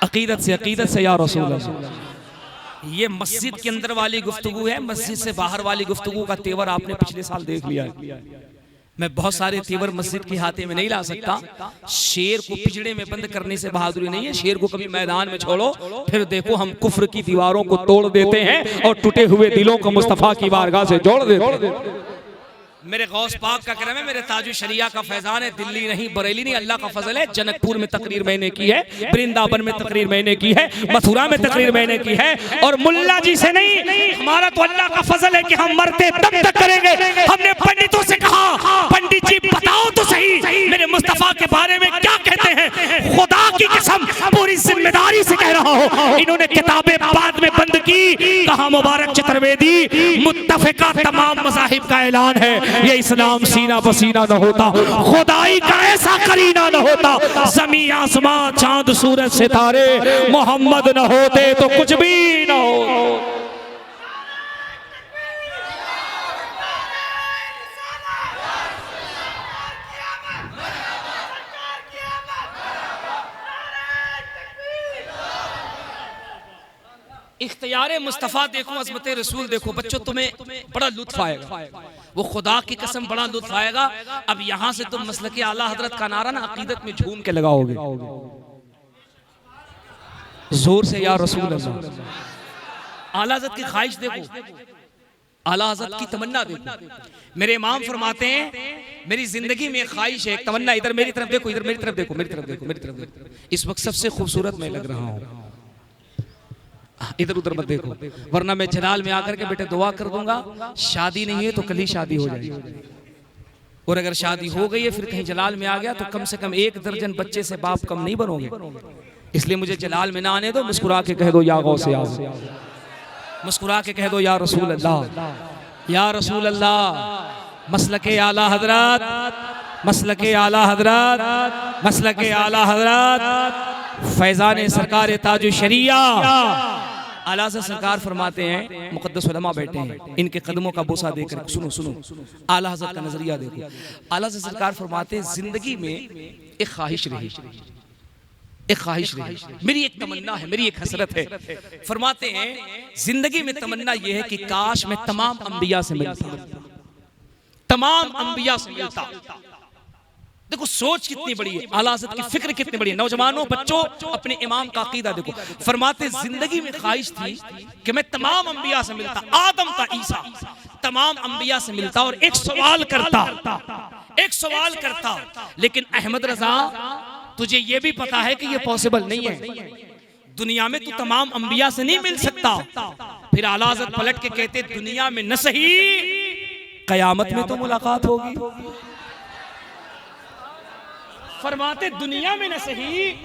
अकीदत से या रसूल अल्लाह। ये मस्जिद के अंदर वाली गुफ्तगू है, मस्जिद से बाहर वाली गुफ्तगू का तेवर आपने पिछले साल देख लिया है। मैं बहुत सारे तेवर मस्जिद के हाथे में नहीं ला सकता। शेर को पिंजड़े में बंद करने से बहादुरी नहीं है, शेर को कभी मैदान में छोड़ो, फिर देखो हम कुफ्र की दीवारों को तोड़ देते हैं और टूटे हुए दिलों को मुस्तफा की बारगाह से जोड़ देते हैं। मेरे गौस पाक का करम है, मेरे ताजु शरिया का फैजान है। दिल्ली नहीं, बरेली नहीं, अल्लाह का फजल है। जनकपुर में तकरीर मैंने की है, वृंदावन में तकरीर मैंने की है, मथुरा में तकरीर मैंने की है, और मुल्ला जी से नहीं, हमारा तो अल्लाह का फजल है कि हम मरते दम तक करेंगे। हमने पंडितों से कहा, पंडित जी बताओ तो सही मेरे मुस्तफा के बारे में क्या कहते हैं, खुदा की कसम पूरी जिम्मेदारी से कह रहा हूं, इन्होंने किताबें बाद में बंद की, कहा मुबारक चतुर्वेदी मुत्तफिका तमाम मज़ाहिब का ऐलान है, ये इस्लाम सीना पसीना न होता, खुदाई का ऐसा करीना न होता, ज़मीन आसमां चांद सूरज सितारे मोहम्मद न होते तो कुछ भी न हो। इख्तियार मुस्तफ़ा देखो, अज़मत रसूल देखो, बच्चों तुम्हें बड़ा लुत्फ आएगा, वो खुदा की कसम बड़ा लुत्फ आएगा। अब यहाँ से तुम मसलके आला हजरत का नारा ना अकीदत में झूम के लगाओगे, जोर से या रसूल अल्लाह। आला हजरत की ख्वाहिश देखो, आला हजरत की तमन्ना देखो। मेरे इमाम फरमाते हैं मेरी जिंदगी में ख्वाहिश है, एक तमन्ना, इधर मेरी तरफ देखो, इधर मेरी तरफ देखो, मेरी तरफ देखो, मेरी तरफ देखो, इस वक्त सबसे खूबसूरत मैं लग रहा हूँ, इधर उधर मत देखो, वरना मैं जलाल में आकर के बेटे दुआ कर दूंगा, शादी नहीं है तो कल ही शादी हो जाएगी, और अगर शादी हो गई है फिर कहीं जलाल में आ गया तो कम से कम 1 दर्जन बच्चे से बाप कम नहीं बनोगे, इसलिए मुझे जलाल में ना आने दो। मुस्कुरा के कह दो या गौसे आज़म, मुस्कुरा के कह दो या रसूल अल्लाह, या रसूल अल्लाह। मसलके आला हजरत, मसलके आला हजरत, मसलके आला हजरत, फैजान सरकार ताज शरिया आला से सरकार फरमाते हैं, मुक़द्दस उलमा बैठे हैं, इनके कदमों का बोसा देकर सुनो सुनो, आला हज़रत का नजरिया देखो। आला से सरकार फरमाते हैं जिंदगी में एक ख्वाहिश रही, एक ख्वाहिश रही, मेरी एक तमन्ना है, मेरी एक हसरत है। फरमाते हैं जिंदगी में तमन्ना यह है कि काश मैं तमाम अंबिया से मिलता, तमाम अंबिया से मिलता। देखो सोच कितनी बड़ी है, आला हज़रत की फिक्र कितनी बड़ी है। नौजवानों, बच्चों, अपने इमाम का अकीदा देखो। फरमाते जिंदगी में ख्वाहिश थी कि मैं तमाम अंबिया से मिलता, आदम का ईसा, तमाम अंबिया से मिलता और एक सवाल करता, एक सवाल करता, लेकिन अहमद रजा तुझे ये भी पता है कि ये पॉसिबल नहीं है, दुनिया में तू तमाम अंबिया से नहीं मिल सकता। फिर आला हज़रत पलट के कहते दुनिया में न सही कयामत में तो मुलाकात होगी। फरमाते दुनिया में न सही,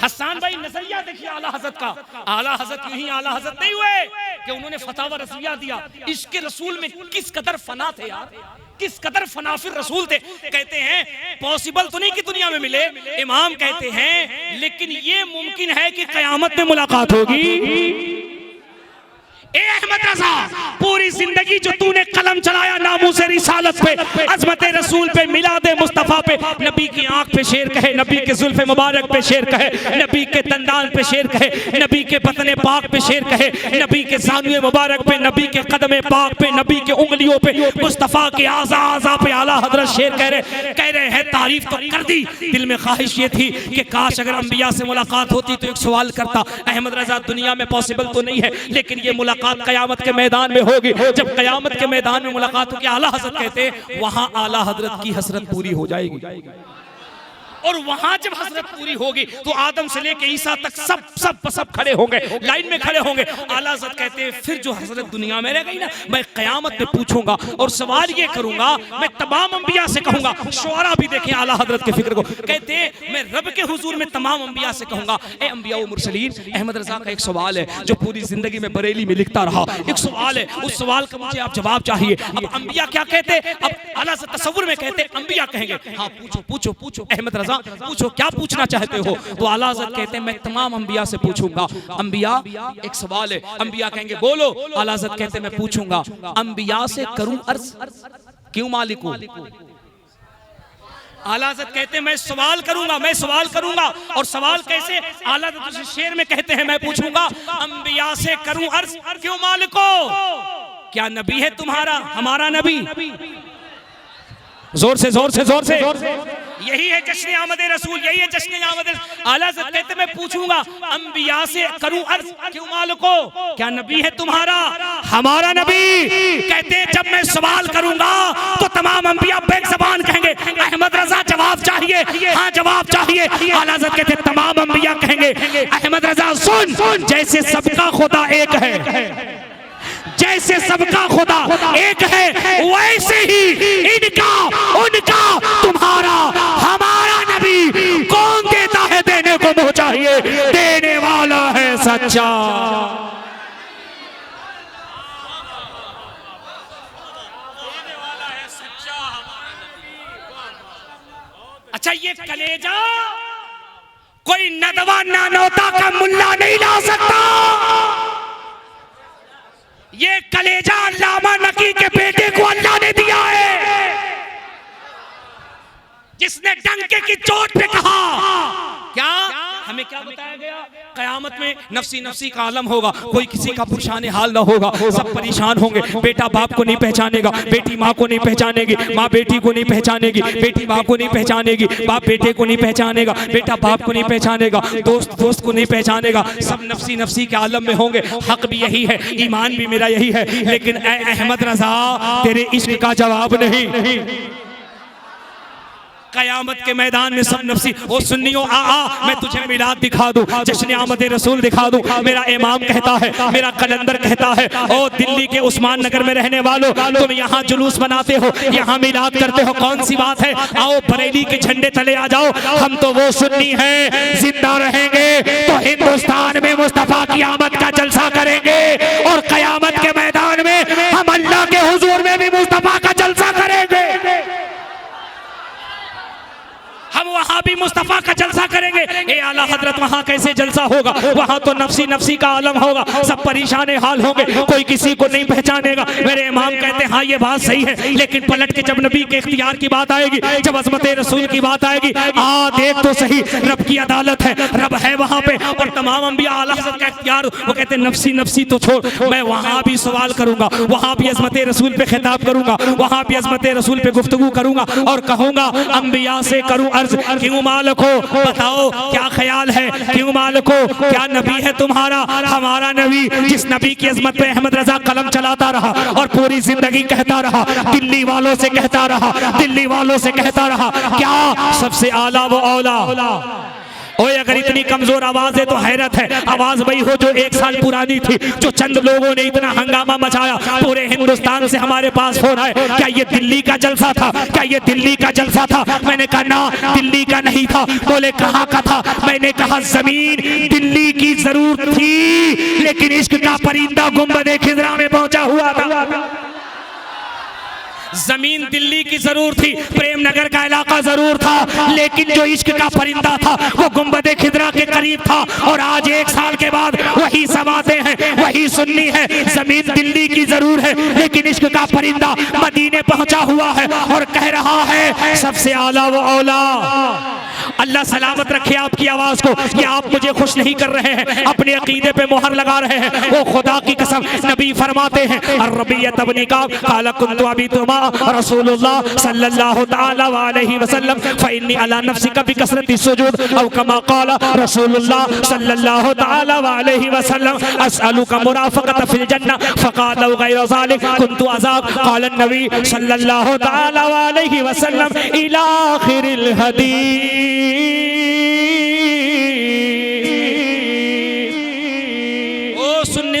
हसन भाई नजरिया देखिए आला हज़रत का। आला हज़रत यही आला हज़रत नहीं हुए कि उन्होंने फतावा रसूलिया दिया, इसके रसूल में किस कदर फना थे यार, किस कदर फनाफिर रसूल थे। कहते हैं पॉसिबल तो नहीं कि दुनिया में मिले, इमाम कहते हैं लेकिन ये मुमकिन है कि कयामत में मुलाकात होगी। ए अहमद रजा, पूरी जिंदगी जो तूने कलम चलाया नामूसे रिसालत पे, अज़मत रसूल पे, मिलादे मुस्तफ़ा पे, नबी की आंख पे शेर कहे, नबी के जुल्फ़े मुबारक पे शेर कहे, नबी के दंदान पे शेर कहे, नबी के बतने पाक पे शेर कहे, नबी के ज़ानुए मुबारक पे, नबी के कदमे पाक पे, नबी के उंगलियों पे, मुस्तफ़ा के आज़ा आज़ा पे आला हज़रत शेर कह रहे हैं। तारीफ तो कर दी, दिल में ख्वाहिश ये थी कि काश अगर अंबिया से मुलाकात होती तो एक सवाल करता, अहमद रजा दुनिया में पॉसिबल तो नहीं है लेकिन ये मुलाकात कयामत के मैदान में होगी। जब कयामत के मैदान में मुलाकात होगी, आला हज़रत कहते हैं वहां आला हज़रत की हसरत पूरी हो जाएगी, और वहां जब हसरत पूरी होगी तो आदम से लेके ईसा तक सब खड़े होंगे, लाइन में खड़े होंगे। आला हज़रत कहते हैं फिर जो हसरत दुनिया में रह गई ना, मैं क़यामत में पूछूंगा और सवाल ये करूंगा, मैं तमाम अंबिया से कहूंगा। शुअरा भी देखें आला हज़रत के फिक्र को, कहते हैं मैं रब के हुजूर में तमाम अंबिया से कहूंगा, ए अंबिया व मुरसलीन, अहमद रजा का एक सवाल है जो पूरी जिंदगी में बरेली में लिखता रहा, एक सवाल है, उस सवाल का मुझे आप जवाब चाहिए। अब अंबिया क्या कहते, अब आला हज़रत तसव्वुर में कहते अंबिया कहेंगे हाँ पूछो पूछो पूछो अहमद रजा पूछो, क्या पूछना चाहते हो। तो आला हज़रत कहते हैं मैं तमाम अंबिया से पूछूंगा। अंबिया एक सवाल है, अंबिया कहेंगे बोलो। आला हज़रत कहते हैं मैं पूछूंगा अंबिया से करूं अर्ज़ क्यों मालिक हूं। आला हज़रत कहते हैं मैं सवाल करूंगा, मैं सवाल करूंगा। और सवाल कैसे, आला हज़रत शेर में कहते हैं मैं पूछूंगा अंबिया से करूं अर्ज़ क्यों मालिक हो, क्या नबी है तुम्हारा हमारा नबी। जोर से जोर से जोर से, यही है जश्न आमद रसूल, यही है जश्न आमद। आला हज़रत कहते मैं पूछूंगा अंबिया से करूं अर्ज़ क्यों मालिको, क्या नबी है तुम्हारा हमारा नबी। कहते हैं जब मैं सवाल करूंगा तो तमाम अंबिया बेक ज़बान कहेंगे अहमद रजा जवाब चाहिए, हाँ जवाब चाहिए। आला हज़रत कहते तमाम अंबिया कहेंगे अहमद रजा सुन, जैसे सबका खुदा एक है, जैसे सबका खुदा एक है, वैसे ही इनका उनका तुम्हारा हमारा नबी कौन देता है देने को मुझे सच्चा। अच्छा, ये कलेजा कोई नदवा नानौता का मुल्ला नहीं ला सकता। ये कलेजा अल्लामा नकी के बेटे को अल्लाह ने दिया है, जिसने डंके की चोट पे कहा क्या हमें क्या बताया गया, कयामत में नफसी नफसी का आलम होगा, कोई किसी का पुरशान हाल ना होगा, सब परेशान होंगे। बेटा बाप को नहीं पहचानेगा, बेटी माँ को नहीं पहचानेगी, माँ बेटी को नहीं पहचानेगी, बेटी माँ को नहीं पहचानेगी, बाप बेटे को नहीं पहचानेगा, बेटा बाप को नहीं पहचानेगा, दोस्त दोस्त को नहीं पहचानेगा, सब नफसी नफसी के आलम में होंगे। हक भी यही है, ईमान भी मेरा यही है, लेकिन ऐ अहमद रजा तेरे इश्क का जवाब नहीं। कयामत के मैदान में सब नफसी, ओ सुन्नियों आ मैं तुझे मिलाद दिखा दूं, जश्न आमद रसूल दिखा दूं। मेरा इमाम कहता है, मेरा कलंदर कहता है, ओ दिल्ली के उस्मान नगर में रहने वालों, तुम यहाँ जुलूस बनाते हो, यहाँ मिलाद करते हो, कौन सी बात है? आओ बरेली के झंडे तले आ जाओ, हम तो वो सुन्नी हैं, जिंदा रहेंगे तो हिंदुस्तान में मुस्तफा की आमद का जलसा करेंगे, और कयामत के मैदान में हम अल्लाह के हुजूर में भी मुस्तफा का जलसा करेंगे। हम वहां भी मुस्तफा का जलसा करेंगे। ए आला हजरत, वहां कैसे जलसा होगा? वहां तो नफसी नफसी का आलम होगा, सब परेशान हाल होंगे, कोई किसी को नहीं पहचानेगा। मेरे इमाम कहते हैं हाँ ये बात सही है, लेकिन पलट के जब नबी के इख्तियार की बात आएगी, जब अजमत रसूल की बात आएगी, देख तो सही, रब की अदालत है, रब है वहां पे, और तमाम अंबिया आला हजरत का इख्तियार। वो कहते हैं नफसी नफसी तो छोड़, मैं वहां भी सवाल करूंगा, वहां भी अजमत रसूल पे खिताब करूंगा, वहां भी अजमत रसूल पे गुफ्तगू करूंगा, और कहूंगा अंबिया से करूं अर्ज, क्यों मालिको बताओ क्या ख्याल है, क्यों मालिको क्या नबी है तुम्हारा? हमारा नबी, जिस नबी की अजमत पे अहमद रजा कलम चलाता रहा और पूरी जिंदगी कहता रहा, दिल्ली वालों से कहता रहा, दिल्ली वालों से कहता रहा, क्या सबसे आला वो औला। ओए अगर इतनी कमजोर आवाज है तो हैरत है, आवाज वही हो जो 1 साल पुरानी थी, जो चंद लोगों ने इतना हंगामा मचाया, पूरे हिंदुस्तान से हमारे पास फोन आए, क्या ये दिल्ली का जलसा था? क्या ये दिल्ली का जलसा था? मैंने कहा ना, दिल्ली का नहीं था। बोले कहाँ का था? मैंने कहा जमीन दिल्ली की जरूर थी, लेकिन इश्क का परिंदा गुंबद खिजरा में पहुंचा हुआ था। जमीन दिल्ली की जरूर थी, प्रेम नगर का इलाका जरूर था, लेकिन जो इश्क का परिंदा था वो गुंबद खिदरा के करीब था। और आज 1 साल के बाद वही समाते हैं, वही सुन्नी है, जमीन दिल्ली की जरूर है, लेकिन इश्क का परिंदा मदीने पहुंचा हुआ है और कह रहा है सबसे आला वो औला। अल्लाह सलामत रखे आपकी आवाज को। ये आप मुझे खुश नहीं कर रहे हैं, अपने अकीदे पे मोहर लगा रहे हैं। वो खुदा की कसम, नबी फरमाते हैं अर्रबियत अबनी का काला कुंतु अबी तुमा रसूलुल्लाह सल्लल्लाहु तआला अलैहि वसल्लम फइन्नी अला नफ्सिका बिकसरति सुजूद औ कमा काला रसूलुल्लाह सल्लल्लाहु तआला अलैहि वसल्लम असअलुका मुराफकत फिल जन्नह फकाल गैर ज़ालिक कुंतु अज़ाक काला नबी सल्लल्लाहु तआला अलैहि वसल्लम इला आखिरिल हदीस।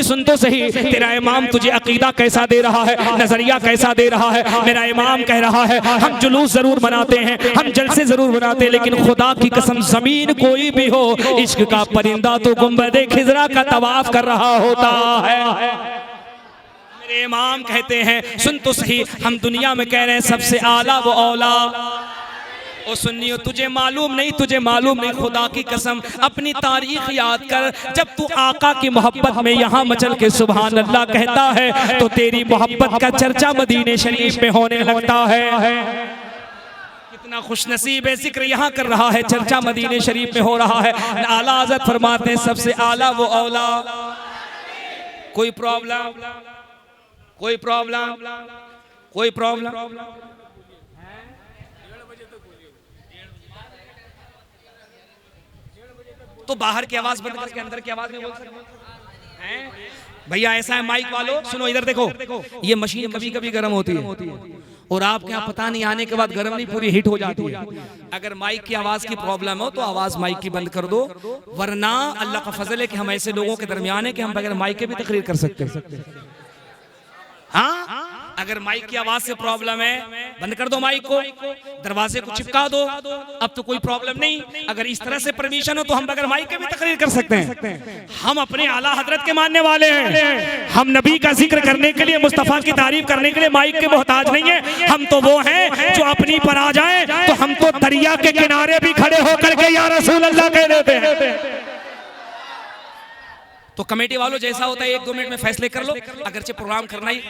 सुन तो सही, तेरा इमाम तुझे अकीदा कैसा दे रहा है, नजरिया कैसा दे रहा है। मेरा इमाम कह रहा है हम जुलूस जरूर मनाते हैं, हम जलसे जरूर मनाते हैं, लेकिन खुदा की कसम जमीन कोई भी हो, इश्क का परिंदा तो गुंबद खिजरा का तवाफ कर रहा होता है। मेरे इमाम कहते हैं सुन तो सही, हम दुनिया में कह रहे हैं सबसे आला वो औला। ओ सुन्नियो, तुझे मालूम नहीं, तुझे मालूम नहीं, खुदा की कसम अपनी तारीख याद कर। जब तू आका की मोहब्बत में यहाँ मचल के सुभान अल्लाह कहता है तो तेरी मोहब्बत का चर्चा मदीने शरीफ में होने लगता है। कितना खुशनसीब है, जिक्र यहाँ कर रहा है, चर्चा मदीने शरीफ में हो रहा है। आला हज़रत फरमाते हैं सबसे आला वो औला। कोई प्रॉब्लम, कोई प्रॉब्लम, कोई प्रॉब्लम? तो बाहर की आवाज बंद करके अंदर की आवाज में बोल सकते हैं? भैया ऐसा है, माइक वालों सुनो, इधर देखो, ये मशीन कभी कभी गर्म होती है और आपके यहाँ पता नहीं आने के बाद गर्म नहीं पूरी हीट हो जाती है। अगर माइक की आवाज की प्रॉब्लम हो तो आवाज माइक की बंद कर दो, वरना अल्लाह का फजल है कि हम ऐसे लोगों के दरमियान है कि हम बगैर माइक के भी तकरीर कर सकते हैं। हाँ, अगर माइक की आवाज से प्रॉब्लम है, बंद कर दो माइक को, दरवाजे को चिपका दो, अब तो कोई प्रॉब्लम नहीं। अगर इस तरह से परमिशन हो तो हम बगैर माइक के भी तकरीर कर सकते हैं। हम अपने आला हजरत के मानने वाले हैं। हम नबी का जिक्र करने के लिए, मुस्तफा की तारीफ करने के लिए माइक के मोहताज नहीं है। हम तो वो हैं जो अपनी पर आ जाए तो हम तो दरिया के किनारे भी खड़े होकर के या रसूल अल्लाह कह देते हैं। तो कमेटी वालों जैसा होता है 1-2 मिनट में फैसले कर लो, अगरचे प्रोग्राम करना ही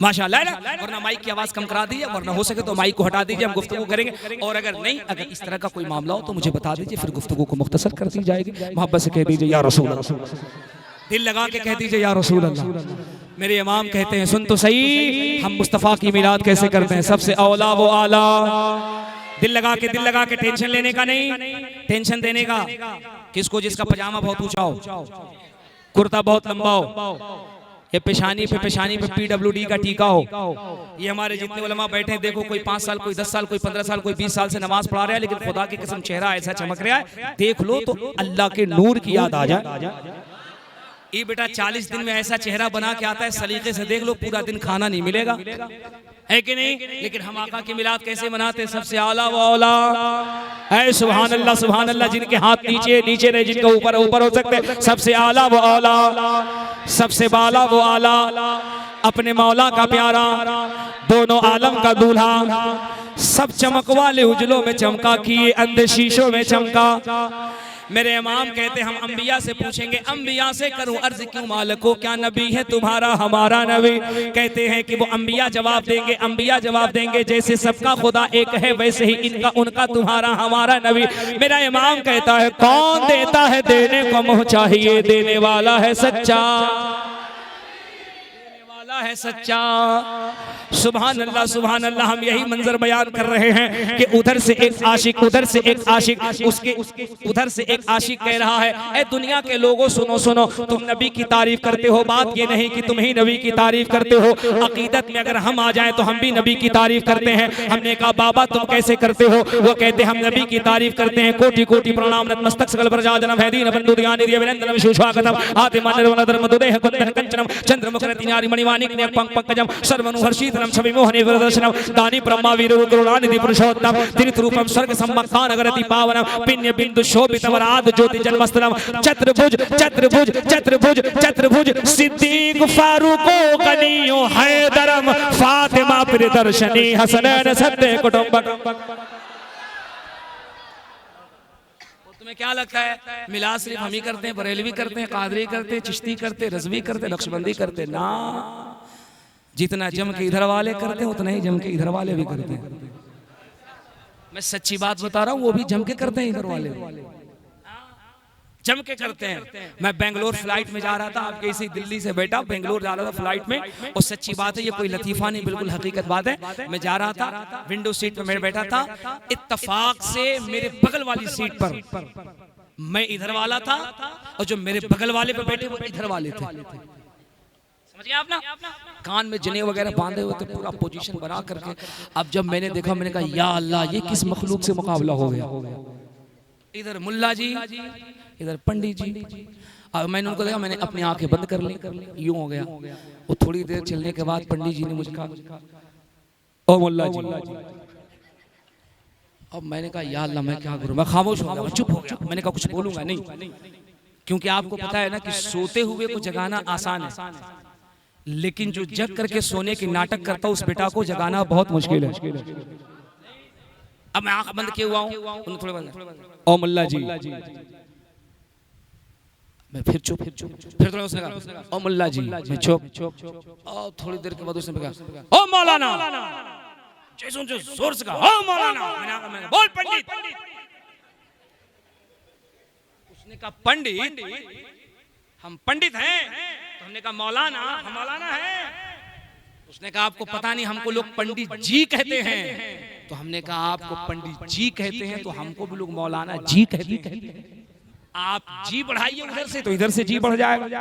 माशाअल्लाह है ना, वरना माइक की आवाज कम करा दीजिए, वरना हो सके तो माइक को हटा दीजिए, हम गुफ्तगू करेंगे। और अगर नहीं, अगर इस तरह का कोई मामला हो तो मुझे बता दीजिए, फिर गुफ्तगू को मुख्तसर कर दी जाएगी। मोहब्बत से कह दीजिए या रसूल अल्लाह, दिल लगा के कह दीजिए या रसूल अल्लाह। मेरे इमाम कहते हैं सुन तो सही, हम मुस्तफ़ा की मिलाद कैसे करते हैं, सबसे औला वो आला। दिल लगा के टेंशन लेने का नहीं, टेंशन देने का। किसको? जिसका पजामा बहुत ऊंचा हो, कुर्ता बहुत लंबा हो, ये पेशानी पे PWD का टीका हो। ये हमारे जितने उलमा बैठे हैं, देखो कोई 5 साल, कोई 10 साल, कोई 15 साल, कोई 20 साल से नमाज पढ़ा रहा है, लेकिन खुदा की कसम चेहरा ऐसा चमक रहा है, देख लो तो अल्लाह के नूर की याद आ जाए। ये बेटा 40 दिन में ऐसा चेहरा बना के आता है, सलीके से देख लो, पूरा दिन खाना नहीं मिलेगा, है कि नहीं? लेकिन हम आका की मिलाद कैसे मनाते हैं? सबसे आला व औला है। सुभान अल्लाह, जिनके हाथ नीचे रहे, जिनके ऊपर हो सकते, सबसे आला व औला, सबसे बाला वो आला, अपने मौला का प्यारा, दोनों आलम का दूल्हा, सब चमक वाले उजलों में चमका, किए अंधे शीशों में चमका। मेरे इमाम कहते हम अंबिया से पूछेंगे, अंबिया से करूं अर्ज क्यों मालिको, क्या नबी है तुम्हारा हमारा नबी? कहते हैं कि वो अंबिया जवाब देंगे जैसे सबका खुदा एक है, वैसे ही इनका उनका तुम्हारा हमारा नबी। मेरा इमाम कहता है कौन देता है देने को मुँह चाहिए, देने वाला है सच्चा, है सच्चा। सुभान अल्लाह। हम यही मंजर बयान कर रहे हैं कि उधर से एक आशिक, उसके उधर से एक आशिक कह रहा है, ए दुनिया के लोगों सुनो, तुम नबी की तारीफ करते हो, बात ये नहीं कि तुम ही नबी की तारीफ करते हो, अकीदत में अगर हम आ जाएं तो हम भी नबी की तारीफ करते हैं। हमने कहा बाबा तुम कैसे करते हो? वो कहते हम नबी की तारीफ करते हैं, कोटि कोटि प्रणाम नतमस्तक सकल प्रजाजनम हैदीन बंधु ध्यान अभिनंदनम सुस्वागतम आदिमान धर्मदुदेह कुंदन कंचनम चंद्रमुखरतिनारि मणिवाणिक पंकजम सर्वनुहर्षितनम छवि मोहने वरदर्शनम दानी ब्रह्मा वीर करुणानिधि पुरुषोत्तम तीर्थ रूपम स्वर्ग सम्मखान नगरति पावनम पिण्य बिंदु शोभित वराद ज्योति जन्मस्थलम चतुर्भुज सिद्दीक फारूको कनियो हैदरम फातिमा प्रियदर्शनी हसनैन सत्य कुटुंबकम। तुम्हें क्या लगता है मिलाद सिर्फ हम ही करते हैं, बरेलवी करते हैं, कादरी करते हैं, चिश्ती करते हैं, रज़वी करते हैं, नक्शबंदी करते हैं? ना, जितना जम के इधर वाले करते हैं उतना ही जम के इधर वाले भी करते हैं। मैं सच्ची बात बता रहा हूँ, वो भी जम के करते हैं, इधर वाले जम के करते हैं। मैं बेंगलोर फ्लाइट में जा रहा था, आपके इसी दिल्ली से बैठा बेंगलोर जा रहा था फ्लाइट में, और सच्ची बात है, ये कोई लतीफा नहीं, बिल्कुल हकीकत बात है। मैं जा रहा था, विंडो सीट पे मैं बैठा था, इत्तफाक से मेरे बगल वाली सीट पर मैं इधर वाला था और जो मेरे बगल वाले पे बैठे वो इधर वाले थे। समझ गए आप ना? कान में जने वगैरह बांधे हुए थे, पूरा पोजीशन बना करके। अब जब मैंने देखा, मैंने कहा या अल्लाह, ये किस मखलूक से मुकाबला हो गया। इधर मुल्ला जी, इधर पंडित जी। अब मैंने उनको देखा, मैंने अपनी आंखें बंद कर ली, यूं हो गया। वो थोड़ी देर चलने के बाद पंडित जी ने मुझे कहा ओ मुल्ला जी। अब मैंने कहा या अल्लाह मैं क्या करूं, मैं खामोश हो गया, चुप हो गया। मैंने कहा कुछ बोलूंगा नहीं, क्योंकि आपको पता है ना कि सोते हुए को जगाना आसान है, लेकिन जो जग करके सोने की नाटक करता है उस बेटा को जगाना बहुत मुश्किल है। अब मैं आंख बंद किए हुआ हूं, थोड़े बंद ओ मुल्ला जी। मैं फिर चुप, फिर थोड़ा उसने कहा ओ मुल्ला जी, मैं चुप। और थोड़ी देर के बाद उसने कहा ओ मौलाना, जैसे जोर से कहा ओ मौलाना। मैंने बोल पंडित। उसने कहा पंडित, हम पंडित हैं। तो हमने कहा मौलाना, हम मौलाना हैं। उसने कहा आपको पता नहीं, हमको लोग पंडित जी कहते हैं। तो हमने कहा आपको पंडित जी कहते हैं तो हमको भी लोग मौलाना जी कहते हैं। आप जी बढ़ाइए उधर से तो इधर से जी बढ़ जाएगा,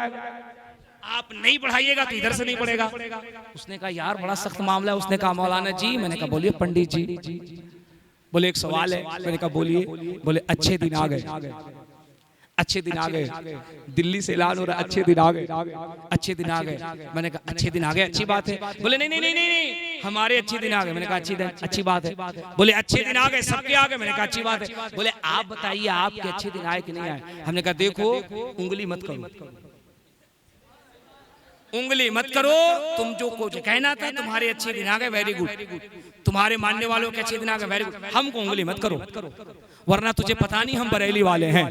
आप नहीं बढ़ाइएगा तो इधर से नहीं बढ़ेगा। उसने कहा यार बड़ा सख्त मामला है। उसने कहा मौलाना जी। मैंने कहा बोलिए पंडित जी। बोले एक सवाल है। मैंने कहा बोलिए। बोले अच्छे दिन आ गए। अच्छे दिन आ गए, दिल्ली से ऐलान हो रहा है अच्छे दिन आ गए, अच्छे दिन आ गए। मैंने कहा अच्छे दिन आ गए, अच्छी बात है। बोले नहीं नहीं नहीं नहीं, हमारे अच्छे दिन आ गए। मैंने कहा अच्छी बात है। बोले अच्छे दिन आ गए, सबके आ गए। मैंने कहा अच्छी बात है। बोले आप बताइए आपके अच्छे दिन आए कि नहीं आए। हमने कहा देखो उंगली मत करो, उंगली मत करो, तुम जो कुछ कहना था तुम्हारे अच्छे दिन आ गए, वेरी गुड, तुम्हारे मानने वालों के अच्छे दिन आ गए, वेरी गुड, हमको उंगली मत करो, वरना तुझे पता नहीं हम बरेली वाले हैं।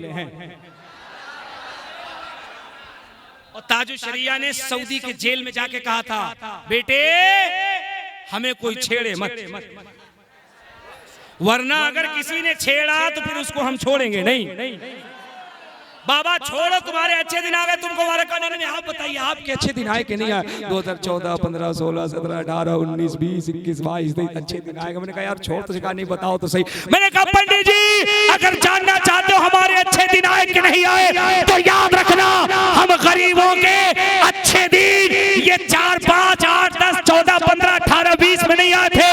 और ताजु शरिया ने सऊदी के जेल में जाके कहा था, बेटे हमें कोई छेड़े मत, वरना अगर किसी ने छेड़ा तो फिर उसको हम छोड़ेंगे नहीं। बाबा छोड़ो, तुम्हारे अच्छे दिन आ गए, तुमको नहीं। आप बताइए आपके अच्छे दिन आए कि नहीं आए। 2014, 15, 16, 17, 18, 19, 20, 21, 22 अच्छे दिन आएगा। मैंने कहा यार छोड़ तो सिखा, नहीं बताओ तो सही। मैंने कहा पंडित जी अगर जानना चाहते हो हमारे अच्छे दिन आए कि नहीं आए तो याद रखना, हम गरीबों के अच्छे दिन ये 4, 5, 8, 10, 14, 15, 18, 20 में नहीं आए थे।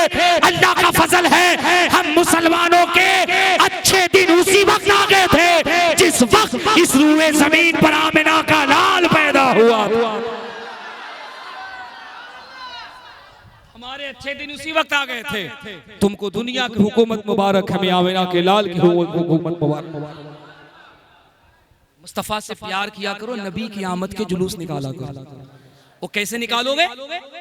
अल्लाह का फजल है, हम मुसलमानों के अच्छे दिन उसी वक्त आ गए थे जिस वक्त इस रूए जमीन पर आमिना का लाल पैदा हुआ। हमारे अच्छे दिन उसी वक्त आ गए थे। तुमको दुनिया की हुकूमत मुबारक, हमें आमिना के लाल की हुकूमत मुबारक। मुस्तफा से प्यार किया करो, नबी की आमद के जुलूस निकाला करो। वो कैसे निकालोगे,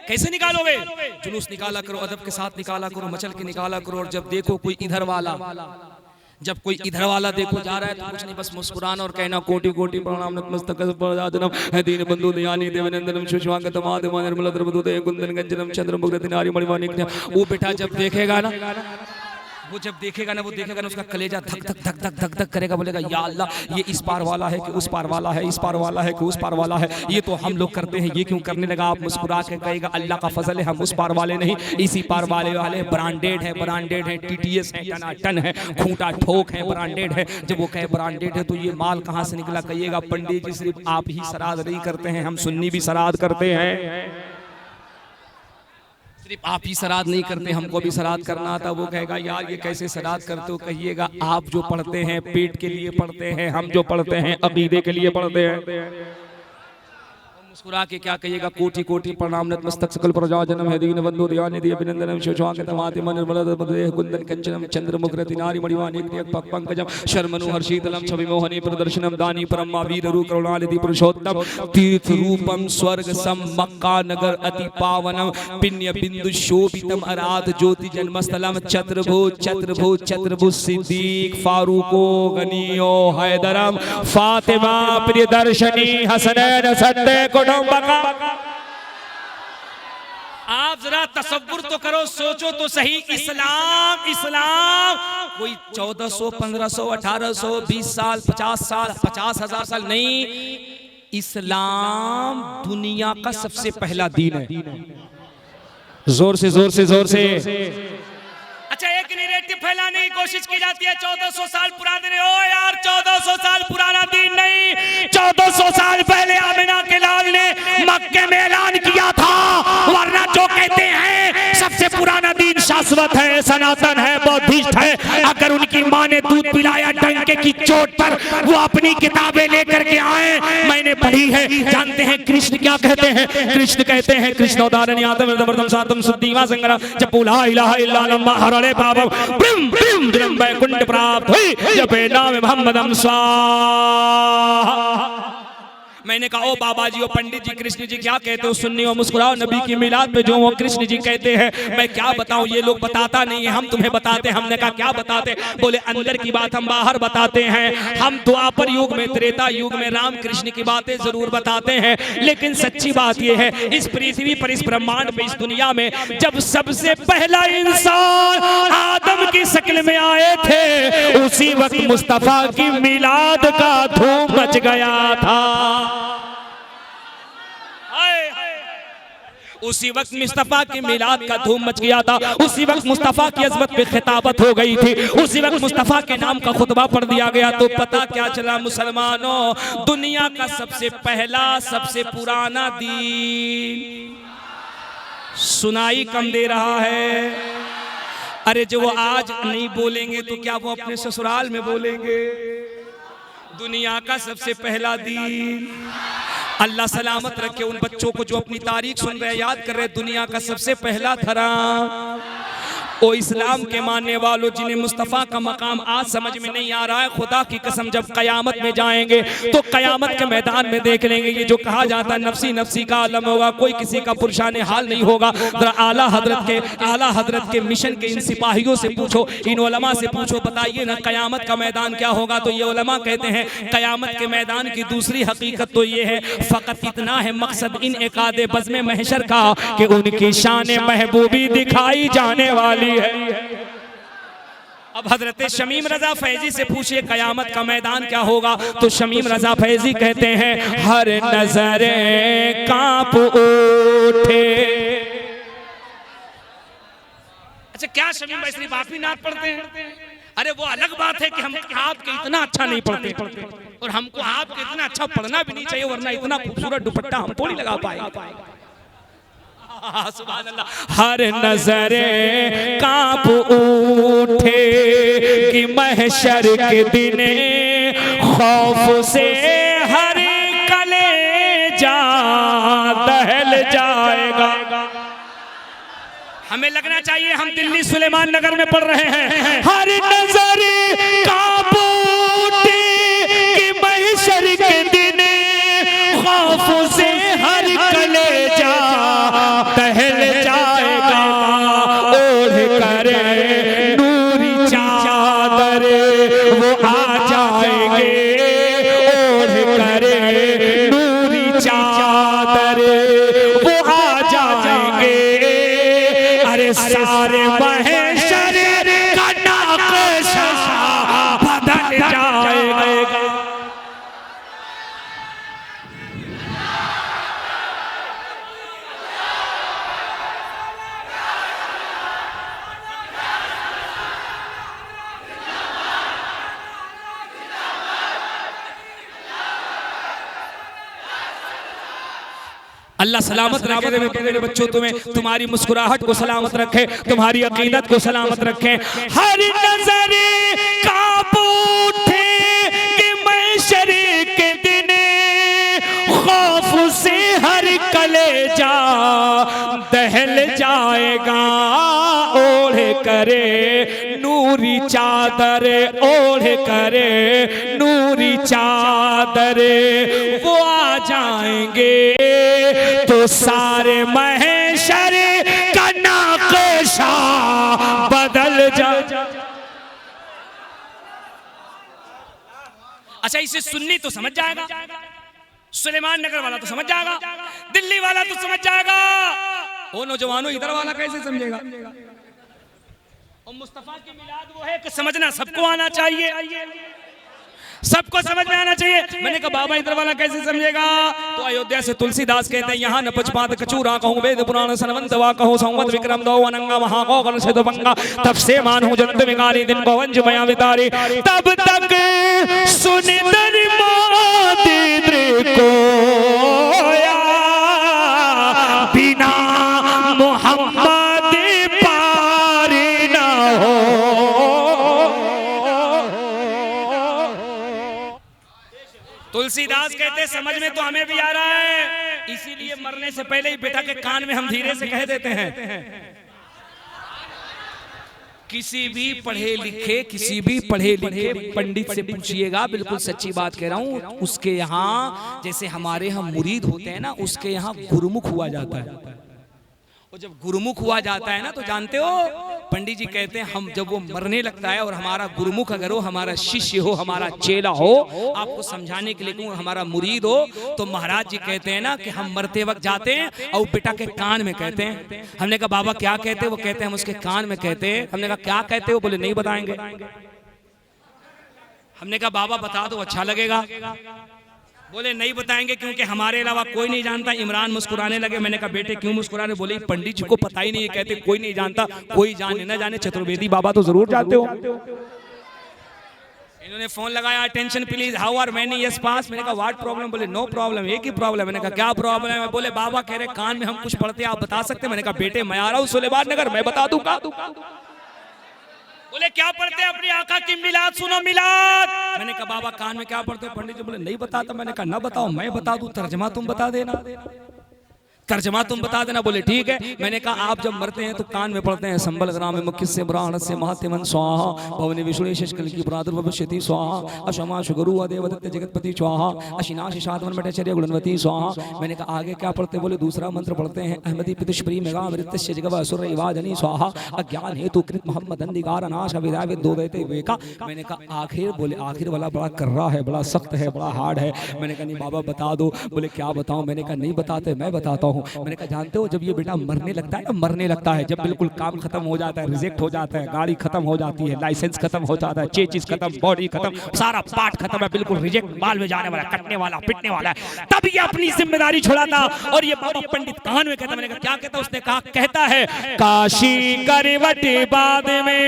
कैसे निकालोगे? जुलूस निकाला करो, अदब के साथ निकाला करो, मचल के निकाला करो। और जब देखो कोई इधर वाला, जब कोई इधर वाला देखो जा रहा है तो कुछ नहीं, बस मुस्कुराना और कहना कोटि कोटि प्रणाम नतमस्तक प्रजातनम है दीन बंधु दयानी देवनंदनम सुष्वांगतम आदमान निर्मल द्रवदूते कुंदन गंजनम चंद्रमुग्ध नारी मणिमाणिक। वो बेटा जब देखेगा ना, वो जब देखेगा ना, वो देखेगा ना, उसका कलेजा धक धक धक धक धक धक करेगा, बोलेगा या अल्लाह ये इस पार वाला है कि उस पार वाला है, इस पार वाला है कि उस पार वाला है। ये तो हम लोग करते हैं, ये क्यों करने लगा? आप मुस्कुरा के कहेगा अल्लाह का फजल है, हम उस पार वाले नहीं, इसी पार वाले ब्रांडेड है, ब्रांडेड है, TTS है, टनाटन है, खूंटा ठोक है, ब्रांडेड है। जब वो कहे ब्रांडेड है तो ये माल कहाँ से निकला? कहिएगा पंडित जी सिर्फ आप ही श्राद्ध नहीं करते हैं, हम सुन्नी भी श्राद्ध करते हैं। सिर्फ आप ही श्राद्ध नहीं करते, हमको भी श्राद्ध करना आता। वो कहेगा यार ये कैसे श्राद्ध करते हो? कहिएगा आप जो पढ़ते हैं पेट के लिए पढ़ते हैं, हम जो पढ़ते हैं अकीदे के लिए पढ़ते हैं। मुस्कुरा के क्या कहिएगा? कोटि कोटि प्रणाम नतमस्तक सकल प्रजा जन्म है दीन बंधु दयानि दी अभिनंदनम शोषांगतम आतिम निर्मल देह कुंदन कंचनम चंद्रमुग्ध नारी मणिवाणी पक पंकजम शर्मनु हर्षीतलम छवि मोहनी प्रदर्शनम दानी परम वीर रूप करुणानिधि पुरुषोत्तम तीर्थ रूपम स्वर्ग सम मक्का नगर अति पावनम पिण्य बिंदु शोभितम अराध ज्योति जन्मस्थलम छत्रभुज छत्रभुज छत्रभुज सिद्दीक फारूको गनियो हैदरम फातिमा प्रियदर्शनी हसनैन सद्दे आप जरा तसव्वुर तो करो, सोचो तो सही। इस्लाम इस्लाम कोई 1400, 1500, 1800, 20 साल, 50 साल, 50,000 साल नहीं, इस्लाम दुनिया का सबसे पहला दीन है। जोर से जोर से जोर से। अच्छा एक नैरेटिव फैलाने की कोशिश की जाती है 1400 साल पुराना दिन। ओ यार 1400 साल पुराना दिन नहीं, 1400 साल पहले आमिना के लाल ने मक्के में ऐलान किया था। वरना जो कहते हैं सबसे पुराना दिन शाश्वत है, सनातन है, बौद्धिस्ट है, अगर उनकी माँ ने दूध पिलाया डंके की चोट पर, वो अपनी किताबें लेकर के आए, मैंने पढ़ी है। जानते हैं कृष्ण क्या कहते हैं? कृष्ण कहते हैं कृष्णोदारण यादव वर्धम सातम सुद्धीवा संग्राम जब ला इलाहा इल्लल्लाह हरले पापम ब्रह्म ब्रह्म ब्रह्म वैकुंठ प्राप्त हुई जपे नाम मोहम्मदम स्वाहा। मैंने कहा ओ बाबा जी, ओ पंडित जी, कृष्ण जी क्या कहते हो? सुन्नी हो मुस्कुराओ, नबी की मिलाद पे जो वो कृष्ण जी कहते हैं मैं क्या बताऊं, ये लोग बताता नहीं है, हम तुम्हें बताते। हमने कहा क्या बताते? बोले अंदर की बात हम बाहर बताते हैं। हम द्वापर युग में, त्रेता युग में राम कृष्ण की बातें जरूर बताते हैं, लेकिन सच्ची बात यह है इस पृथ्वी पर, इस ब्रह्मांड में, इस दुनिया में जब सबसे पहला इंसान आदम की शक्ल में आए थे, उसी वक्त मुस्तफा की मिलाद का धूम मच गया था। उसी वक्त मुस्तफा की मिलाद का धूम मच गया था। उसी वक्त मुस्तफा की अज़मत पे खिताबत हो गई थी। उसी वक्त मुस्तफा के नाम का खुतबा पढ़ दिया गया। तो पता क्या चला मुसलमानों, दुनिया का सबसे पहला, सबसे पुराना दीन सुनाई कम दे रहा है। अरे जो वो आज नहीं बोलेंगे तो क्या वो अपने ससुराल में बोलेंगे? दुनिया का सबसे पहला दीन। अल्लाह सलामत रखे उन बच्चों को जो अपनी तारीख सुन रहे याद कर रहे, दुनिया का सबसे पहला धर्म। ओ इस्लाम के मानने वालों जिन्हें मुस्तफ़ा का मकाम आज समझ में नहीं आ रहा है, खुदा की कसम जब कयामत में जाएंगे तो कयामत के मैदान में देख लेंगे ये जो कहा जाता है नफसी नफसी का आलम होगा, कोई किसी का पुरशान हाल नहीं होगा। जरा आला हजरत के मिशन के इन सिपाहियों से पूछो, इन उलमा से पूछो, बताइए ना कयामत का मैदान क्या होगा। तो ये उलमा कहते हैं कयामत के मैदान की दूसरी हकीकत तो ये है, फ़कत इतना है मकसद इन एकादे बज़्म महशर का कि उनकी शान महबूबी दिखाई जाने वाली है। अब हजरत शमीम रजा फैजी से पूछिए कयामत का मैदान क्या होगा, तो शमीम रजा फैजी कहते हैं हर नजरे कांप उठे। अच्छा क्या शमीम भाई सिर्फ आप ही नात पढ़ते हैं? अरे वो अलग बात है कि हम आपके इतना अच्छा नहीं पढ़ते और हमको आपके इतना अच्छा पढ़ना भी नहीं चाहिए, वरना इतना खूबसूरत दुपट्टा हम थोड़ी लगा पाएंगे। सुभान अल्लाह। हर नजरे कांप उठे कि महशर के दिने खौफ से हर कलेजा दहल जाएगा। हमें लगना चाहिए हम दिल्ली सुलेमान नगर में पढ़ रहे हैं। हर नजरे कांप उठे कि महशर के दिने खौफ से हर कलेजा दहल जाएगा। ओढ़ करे नूरी चादर वो आ जाएंगे, ओढ़ करे नूरी चादर वो आ जाएंगे। अरे सारे महशर का नक्शा बदल जाएगा। अल्लाह सलामत रखे मेरे बच्चों, तुम्हें तुम्हारी मुस्कुराहट को सलामत रखे, तुम्हारी अकीदत को सलामत रखे। हर नजरे कांप उठे कि महशर के दिन खौफ से हर कलेजा दहल जाएगा। ओढ़ करे नूरी चादर, ओढ़ करे नूरी चादर वो आ जाएंगे तो सारे महशर का नक्शा बदल जा। अच्छा इसे सुन्नी तो समझ जाएगा, सुलेमान नगर वाला तो समझ जाएगा, दिल्ली वाला तो समझ जाएगा, वो नौजवानों इधर वाला कैसे समझेगा? और मुस्तफा की मिलाद वो है कि समझना सबको आना चाहिए, सबको समझ में आना चाहिए। मैंने कहा बाबा इधर वाला कैसे समझेगा? तो अयोध्या से तुलसीदास कहते हैं यहाँ न पचपात कचूरा कहूँ वेद पुराण सनवंत वा कहूँ संवत विक्रम दो अनंगा महागो गण से पंगा तब से मान हूँ जंत विकारी दिन पवंज मया वितारी तब तक सुनि को बिना मोहम्मद पारी न हो। तुलसीदास कहते समझ में तो हमें भी आ रहा है, इसीलिए मरने से पहले ही बेटा के कान में हम धीरे से कह देते हैं। किसी भी पढ़े लिखे पंडित से पूछिएगा, बिल्कुल सच्ची बात कह रहा हूँ, उसके यहाँ जैसे हमारे यहाँ मुरीद होते हैं ना, उसके यहाँ गुरुमुख हुआ जाता है। और जब गुरुमुख हुआ जाता है ना तो जानते हो पंडित जी कहते हैं हम जब वो मरने लगता है और हमारा गुरुमुख अगर हो, हमारा शिष्य हो, हमारा चेला हो, आपको समझाने के लिए कहूँ हमारा मुरीद हो, तो महाराज जी कहते हैं ना कि हम मरते वक्त जाते हैं और बेटा के कान में कहते हैं। हमने कहा बाबा क्या कहते हैं? वो कहते हैं हम उसके कान में कहते हैं। हमने कहा क्या कहते हो? बोले नहीं बताएंगे। हमने कहा बाबा बता दो अच्छा लगेगा। बोले नहीं बताएंगे क्योंकि हमारे अलावा कोई नहीं जानता। इमरान मुस्कुराने लगे। मैंने कहा बेटे क्यों मुस्कुराने? बोले पंडित जी को पता ही नहीं है। कहते कोई नहीं जानता, कोई जाने न जाने, चतुर्वेदी बाबा तो जरूर जानते हो। इन्होंने फोन लगाया, attention please, how are many yes pass. मैंने कहा व्हाट प्रॉब्लम? बोले नो प्रॉब्लम, एक ही प्रॉब्लम। मैंने कहा क्या प्रॉब्लम है? बोले बाबा कह रहे कान में हम कुछ पढ़ते आप बता सकते? मैंने कहा बेटे मैं आ रहा हूँ सुलेमान नगर, मैं बता दूंगा। बोले क्या पढ़ते हैं अपने आका की मिलाद, सुनो मिलाद। मैंने कहा बाबा कान में क्या पढ़ते हो? पंडित जी बोले नहीं बताता। मैंने कहा ना बताओ, मैं बता दूं, तर्जमा तुम बता देना, तर्जमा तुम बता देना। बोले ठीक है। मैंने कहा आप जब मरते हैं तो कान में पढ़ते हैं संबल ग्राम मुख्य से ब्राह्मण से महात्यमन स्वाहा भवने विष्णु शशकल की प्रादुर्भविष्यति स्वाहा अशमा शुगरु देवदत्त जगतपति स्वाहा अशिनाश शादवन मटचर्य गुणवती स्वाहा। मैंने कहा आगे क्या पढ़ते? बोले दूसरा मंत्र पढ़ते हैं अहमदी पितुष्प्री मेगा वृत्तस्य जगव असुर इवाजनी स्वाहा अज्ञान हेतु कृत मोहम्मद अंधिकार नाश विदाय दो देते वेका। मैंने कहा आखिर? बोले आखिर वाला बड़ा कर्रा है, बड़ा सख्त है, बड़ा हार्ड है। मैंने कहा नहीं बाबा बता दो। बोले क्या बताऊं? मैंने कहा नहीं बताते, मैं बताता हूं। मैंने कहा जानते हो जब ये बेटा मरने लगता है ना, मरने लगता है जब बिल्कुल काम खत्म हो जाता है, रिजेक्ट हो जाता है, गाड़ी खत्म हो जाती है, लाइसेंस खत्म हो जाता है, चेचिस खत्म, बॉडी खत्म, सारा पार्ट खत्म है, बिल्कुल रिजेक्ट, बाल में जाने वाला, कटने वाला, पिटने वाला है, तब ये अपनी जिम्मेदारी छुड़ाता। और ये बाबा पंडित कान में कहता। मैंने कहा क्या कहता? उसने कहा कहता है काशी करवट बाद में,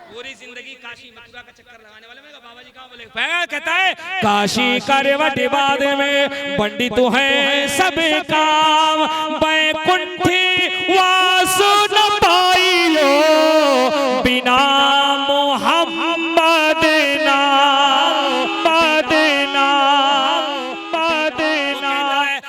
पूरी जिंदगी काशी मथुरा का चक्कर लगाने वाले। मैंने कहा बाबा जी कहाँ? बोले कहता है काशी करवट बाद में बंडी तो है सब काम, बैकुंठी वासु न पाइयो बिना मोहम्मद नाम,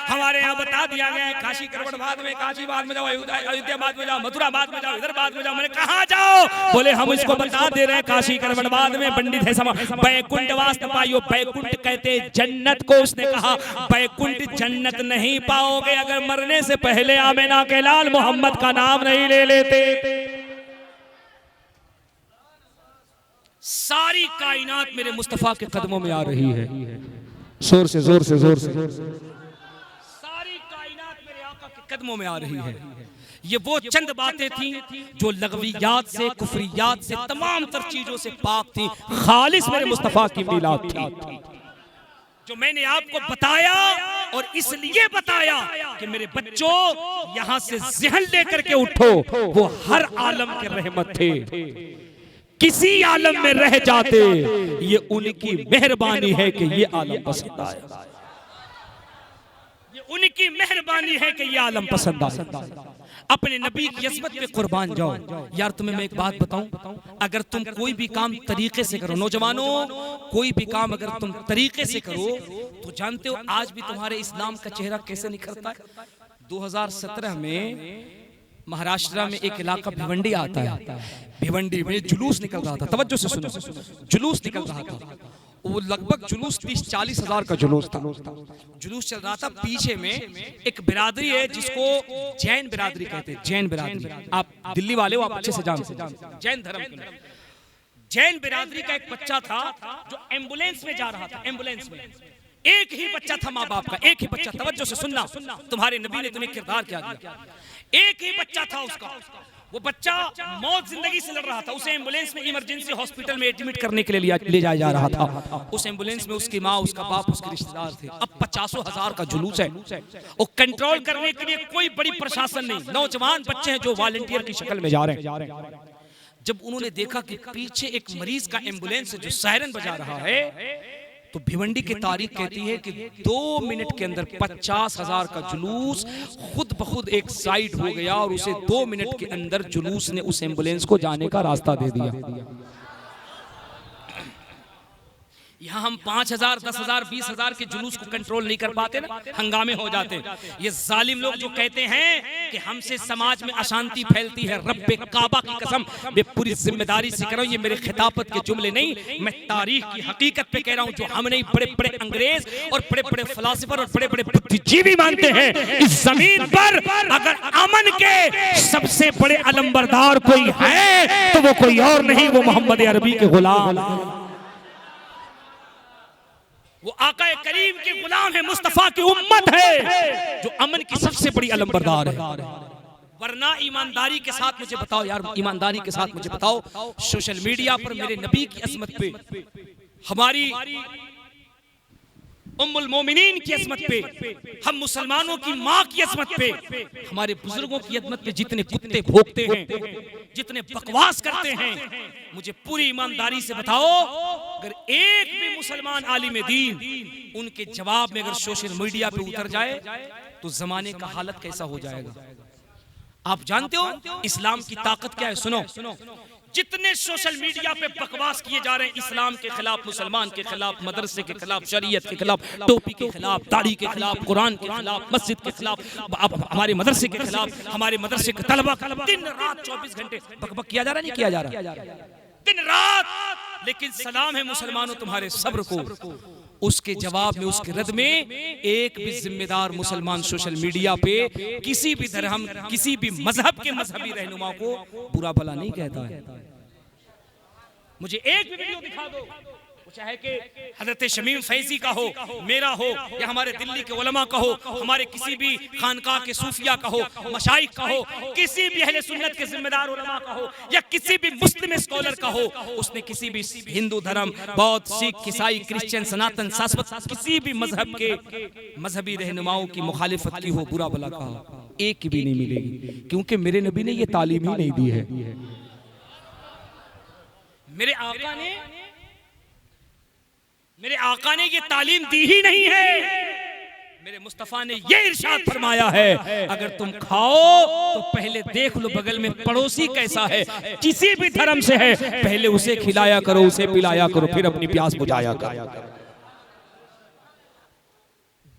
हमारे यहाँ बता दिया गया है काशी करवट बाद में, काशी बाद में जाओ, अयोध्या बाद में जाओ, मथुरा बाद में जाओ, इधर बाद में जाओ। मैंने कहा जाओ? बोले हम इसको बता दे रहे हैं काशी करवट बाद में पंडित है समा बैकुंठ वास न पाइयो। बैकुंठ कहते जन्नत को। उसने कहा बैकुंठ जन्नत नहीं पाओगे अगर मरने से पहले आमिना के लाल मोहम्मद का नाम नहीं ले लेते। सारी कायनात मेरे मुस्तफा के कदमों में आ रही है, जोर से जोर से जोर से। सारी कायनात मेरे आका के कदमों में आ रही है। ये वो चंद बातें थी जो लगवियात से, कुफरियात से, तमाम तर चीजों से पाक थी, खालिस मेरे मुस्तफा की मिलाद थी, जो मैंने आपको बताया। और इसलिए बताया कि मेरे बच्चों यहां से ज़हन लेकर के उठो, वो हर आलम के रहमत थे, किसी आलम में रह जाते, ये उनकी मेहरबानी है कि ये आलम पसंद आया, ये उनकी मेहरबानी है कि ये आलम पसंद आया। अपने नबी की अज़मत पे कुर्बान जाओ। यार तुम्हें मैं एक बात बताऊं, अगर तुम कोई भी काम तरीके से करो, नौजवानों कोई भी काम अगर तुम तरीके से करो तो जानते हो आज भी तुम्हारे इस्लाम का चेहरा कैसे निखरता है। 2017 में महाराष्ट्र में एक इलाका भिवंडी आता है, भिवंडी में जुलूस निकल रहा था, तवज्जो से सुनो, जुलूस निकल रहा था। वो लगभग जुलूस 30-40 हजार का जुलूस था। जुलूस चल रहा था, पीछे में एक बिरादरी है जिसको जैन बिरादरी कहते हैं, जैन बिरादरी। आप दिल्ली वाले हो, आप अच्छे से जानते हैं जैन धर्म की। जैन बिरादरी का एक बच्चा था जो एम्बुलेंस में जा रहा था, एम्बुलेंस में एक ही बच्चा था, माँ बाप का एक ही बच्चा। तवज्जो से सुनना, तुम्हारे नबी ने तुम्हें किरदार क्या दिया। एक ही बच्चा था उसका, वो बच्चा मौत जिंदगी से लड़ रहा था। उसे एम्बुलेंस में इमरजेंसी हॉस्पिटल में एडमिट करने के लिए ले जाया जा रहा था। उस एम्बुलेंस में उसकी माँ, उसका बाप, उसके रिश्तेदार थे। अब 50 हजार का जुलूस है और कंट्रोल करने के लिए कोई बड़ी प्रशासन नहीं, नौजवान बच्चे हैं जो वॉलंटियर की शक्ल में जा रहे हैं। जब उन्होंने देखा कि पीछे एक मरीज का एम्बुलेंस है जो सायरन बजा रहा है, तो भिवंडी की तारीख कहती है कि 2 मिनट के अंदर 50 हजार का जुलूस खुद ब खुद एक साइड हो गया और उसे 2 मिनट के अंदर जुलूस ने उस एम्बुलेंस को जाने का रास्ता दे दिया। यहाँ हम 5,000, 10,000, 20,000 के जुलूस को कंट्रोल नहीं कर पाते ना, हंगामे हो जाते। ये जालिम लोग जो कहते हैं कि हमसे समाज में अशांति फैलती है, रब्बे काबा की कसम मैं पूरी जिम्मेदारी से कह रहा हूँ, ये मेरे खिताबत के जुमले नहीं, मैं तारीख की हकीकत पे कह रहा हूँ। जो हम नहीं, बड़े बड़े अंग्रेज और बड़े बड़े फिलोसोफर और बड़े बड़े बुद्धिजीवी मानते हैं, इस जमीन पर अगर अमन के सबसे बड़े अलंबरदार कोई है तो वो कोई और नहीं, वो मोहम्मद अरबी के गुलाम, वो आका करीम के गुलाम है, मुस्तफा की उम्मत है जो अमन की सबसे बड़ी अलंबरदार है। वरना ईमानदारी के साथ मुझे बताओ यार, ईमानदारी के साथ मुझे बताओ, सोशल मीडिया पर मेरे नबी की अज़मत पे, हमारी उम्मुल मोमिनीन की अज़मत पे, हम मुसलमानों की माँ की अज़मत पे, हमारे बुजुर्गों की अज़मत पे जितने कुत्ते भोंकते हैं, जितने बकवास करते हैं, मुझे पूरी ईमानदारी से बताओ, अगर एक भी मुसलमान आलिम दीन उनके जवाब में अगर सोशल मीडिया पे उतर जाए तो जमाने का हालत कैसा हो जाएगा। आप जानते हो इस्लाम की ताकत क्या है? सुनो, जितने सोशल मीडिया पे बकवास किए जा रहे हैं इस्लाम के खिलाफ, मुसलमान के खिलाफ, मदरसे के खिलाफ, शरीयत के खिलाफ, टोपी के खिलाफ, दाढ़ी के खिलाफ, कुरान के खिलाफ, मस्जिद के खिलाफ, हमारे मदरसे के खिलाफ, हमारे मदरसे के तलबा, दिन रात 24 घंटे बकबक किया जा रहा, नहीं किया जा रहा, दिन रात। लेकिन सलाम है मुसलमानों तुम्हारे सब्र को। उसके जवाब में, उसके रद में एक भी जिम्मेदार मुसलमान सोशल मीडिया पे किसी भी धर्म, किसी भी मजहब के मजहबी रहनुमा को बुरा भला नहीं कहता है। मुझे एक भी वीडियो दिखा दो, चाहे कि हजरत शमीम फैजी का हो, मेरा हो, या हमारे दिल्ली के उलमा का हो, हमारे किसी भी खानकाह के सूफिया का हो, मशाइख का हो, किसी भी अहले सुन्नत के जिम्मेदार उलमा का हो, या किसी भी मुस्लिम स्कॉलर का हो, उसने किसी भी हिंदू धर्म, बौद्ध, सिख, ईसाई, क्रिश्चियन, सनातन, शाश्वत, किसी भी मजहब के मजहबी रहनुमाओं की मुखालिफत की हो, बुरा भला कहा, एक भी नहीं मिलेगी, क्योंकि मेरे नबी ने ये तालीम ही नहीं दी है। मेरे आका ने ये तालीम दी ही नहीं है। मेरे मुस्तफा ने ये इरशाद फरमाया है, अगर तुम खाओ तो पहले देख लो बगल में पड़ोसी कैसा है, किसी भी धर्म से है, पहले उसे खिलाया करो, उसे पिलाया करो, फिर अपनी प्यास बुझाया करो।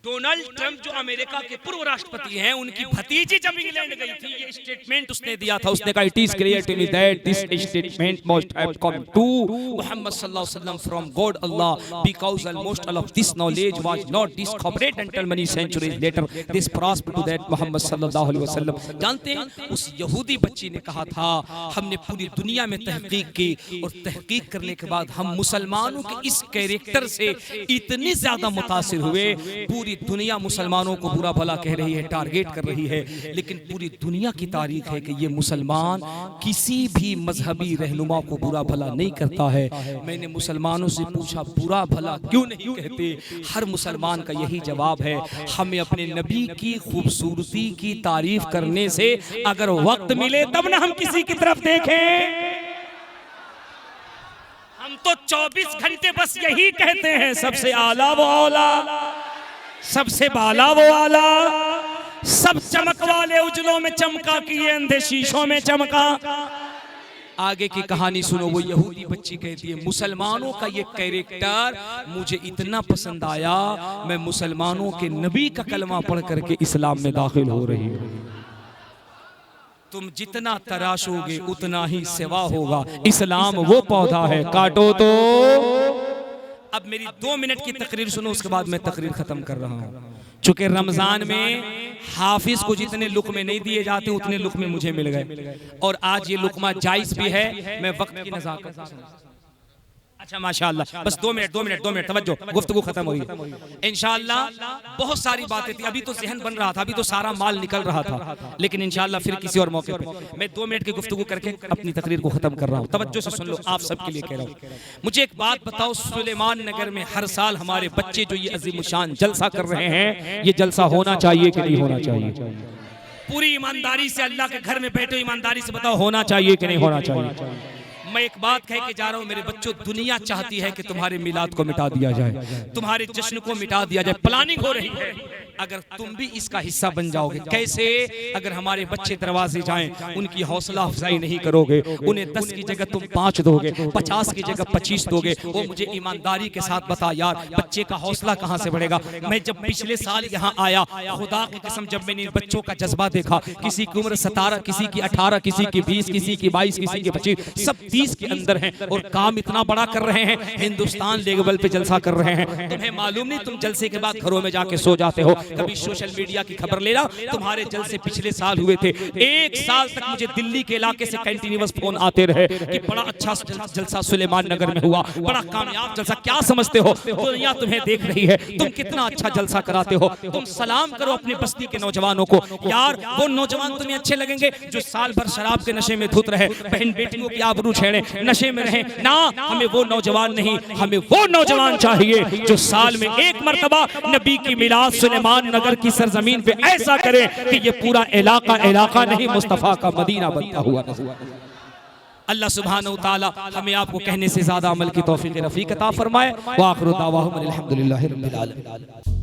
डोनाल्ड ट्रंप जो अमेरिका के पूर्व राष्ट्रपति हैं, उनकी भतीजी जब इंग्लैंड गई थी, ये स्टेटमेंट उसने दिया था। उसने कहा, it is clear to me that this statement must have come to Muhammad सल्लल्लाहु अलैहि वसल्लम from God Allah, because almost all of this knowledge was not discovered until many centuries later this prospect to that Muhammad सल्लल्लाहु अलैहि वसल्लम। जानते हैं उस यहूदी बच्ची ने कहा था, हमने पूरी दुनिया में तहकीक की, और तहकीक करने के बाद हम मुसलमानों के इस कैरेक्टर से इतने ज्यादा मुतासिर हुए, पूरी दुनिया मुसलमानों को बुरा भला कह रही है, टारगेट कर रही है, लेकिन पूरी दुनिया की तारीख है कि ये मुसलमान किसी भी मजहबी रहनुमा को बुरा भला नहीं करता है। मैंने मुसलमानों से पूछा, बुरा भला क्यों नहीं कहते? हर मुसलमान का यही जवाब है, हमें अपने नबी की खूबसूरती की तारीफ करने से अगर वक्त मिले तब ना हम किसी की तरफ देखें। हम तो 24 घंटे बस यही कहते हैं, सबसे आला वो औला, सबसे बाला वो आला, सब चमक वाले उजलों में चमका, किए अंधे शीशों में चमका। आगे की कहानी सुनो। वो यहूदी बच्ची कहती है, मुसलमानों का ये कैरेक्टर मुझे इतना पसंद आया, मैं मुसलमानों के नबी का कलमा पढ़ करके इस्लाम में दाखिल हो रही हूँ। तुम जितना तराशोगे उतना ही सेवा होगा। इस्लाम वो पौधा है, काटो तो। अब मेरी 2 मिनट की तकरीर सुनो, उसके बाद मैं तकरीर खत्म कर रहा हूँ। चूंकि रमजान में हाफिज को जितने लुकमे नहीं दिए जाते उतने लुकमे मुझे मिल गए, और आज ये लुकमा जायज भी है। मैं वक्त की नज़ाकत, अच्छा माशाअल्लाह, बस 2 मिनट तवज्जो, गुफ्तगू खत्म हुई इंशाअल्लाह। बहुत सारी बातें थी, अभी तो ज़हन बन रहा था, अभी तो सारा माल निकल रहा था, लेकिन इंशाअल्लाह फिर किसी और मौके पे मैं 2 मिनट की गुफ्तगू करके अपनी तकरीर को खत्म कर रहा हूँ। तवज्जो से सुन लो, आप सबके लिए कह रहा हूँ। मुझे एक बात बताओ, सुलेमान नगर में हर साल हमारे बच्चे जो ये अजीमुशान जलसा कर रहे हैं, ये जलसा होना चाहिए कि नहीं होना चाहिए? पूरी ईमानदारी से, अल्लाह के घर में बैठो, ईमानदारी से बताओ, होना चाहिए कि नहीं होना चाहिए? मैं एक बात कह के जा रहा हूं, मेरे बच्चों, दुनिया चाहती है कि तुम्हारे मिलाद को मिटा दिया जाए, तुम्हारे जश्न को मिटा दिया जाए, प्लानिंग हो रही है। अगर तुम भी इसका हिस्सा बन जाओगे, कैसे? अगर हमारे बच्चे दरवाजे जाएं, उनकी हौसला अफजाई नहीं करोगे, उन्हें 10 की जगह तुम 5 दोगे, 50 की जगह 25 दोगे, वो मुझे ईमानदारी के साथ बता यार, बच्चे का हौसला कहां से बढ़ेगा? मैं जब पिछले साल यहाँ आया, खुदा की कसम, जब मैंने बच्चों का जज्बा देखा, किसी की उम्र 17, किसी की 18, किसी की 20, किसी की 22, किसी की 25, सब 30 के अंदर हैं, और काम इतना बड़ा कर रहे हैं, हिंदुस्तान लेवल पे जलसा कर रहे हैं। तुम्हें मालूम नहीं, तुम जलसे के बाद घरों में जाके सो जाते हो, कभी सोशल मीडिया की खबर लेना, तुम्हारे जलसे पिछले साल हुए थे। 1 साल तक मुझे दिल्ली के इलाके से कंटिन्यूअस फोन आते रहे कि बड़ा अच्छा जलसा सुलेमान नगर में हुआ, बड़ा कामयाब जलसा। क्या समझते हो, दुनिया तुम्हें देख रही है, तुम कितना अच्छा जलसा कराते हो। तुम सलाम करो अपनी बस्ती के नौजवानों को, यार वो नौजवान तुम्हें अच्छे लगेंगे जो साल भर शराब के नशे में धुत रहे, बहन बेटियों की आबरू छेड़े, नशे में रहे ना। हमें वो नौजवान नहीं, हमें वो नौजवान चाहिए जो साल में 1 मर्तबा नबी की मिलाद सुलेमान नगर की सरजमीन पे ऐसा करे कि ये पूरा इलाका नहीं, मुस्तफा का मदीना बनता हुआ नजर। अल्लाह सुब्हानहू तआला हमें आपको कहने से ज्यादा अमल की तौफीक रफीक अता फरमाए। व आखिरु दावाहुम अल्हम्दुलिल्लाहि रब्बिल आलमीन।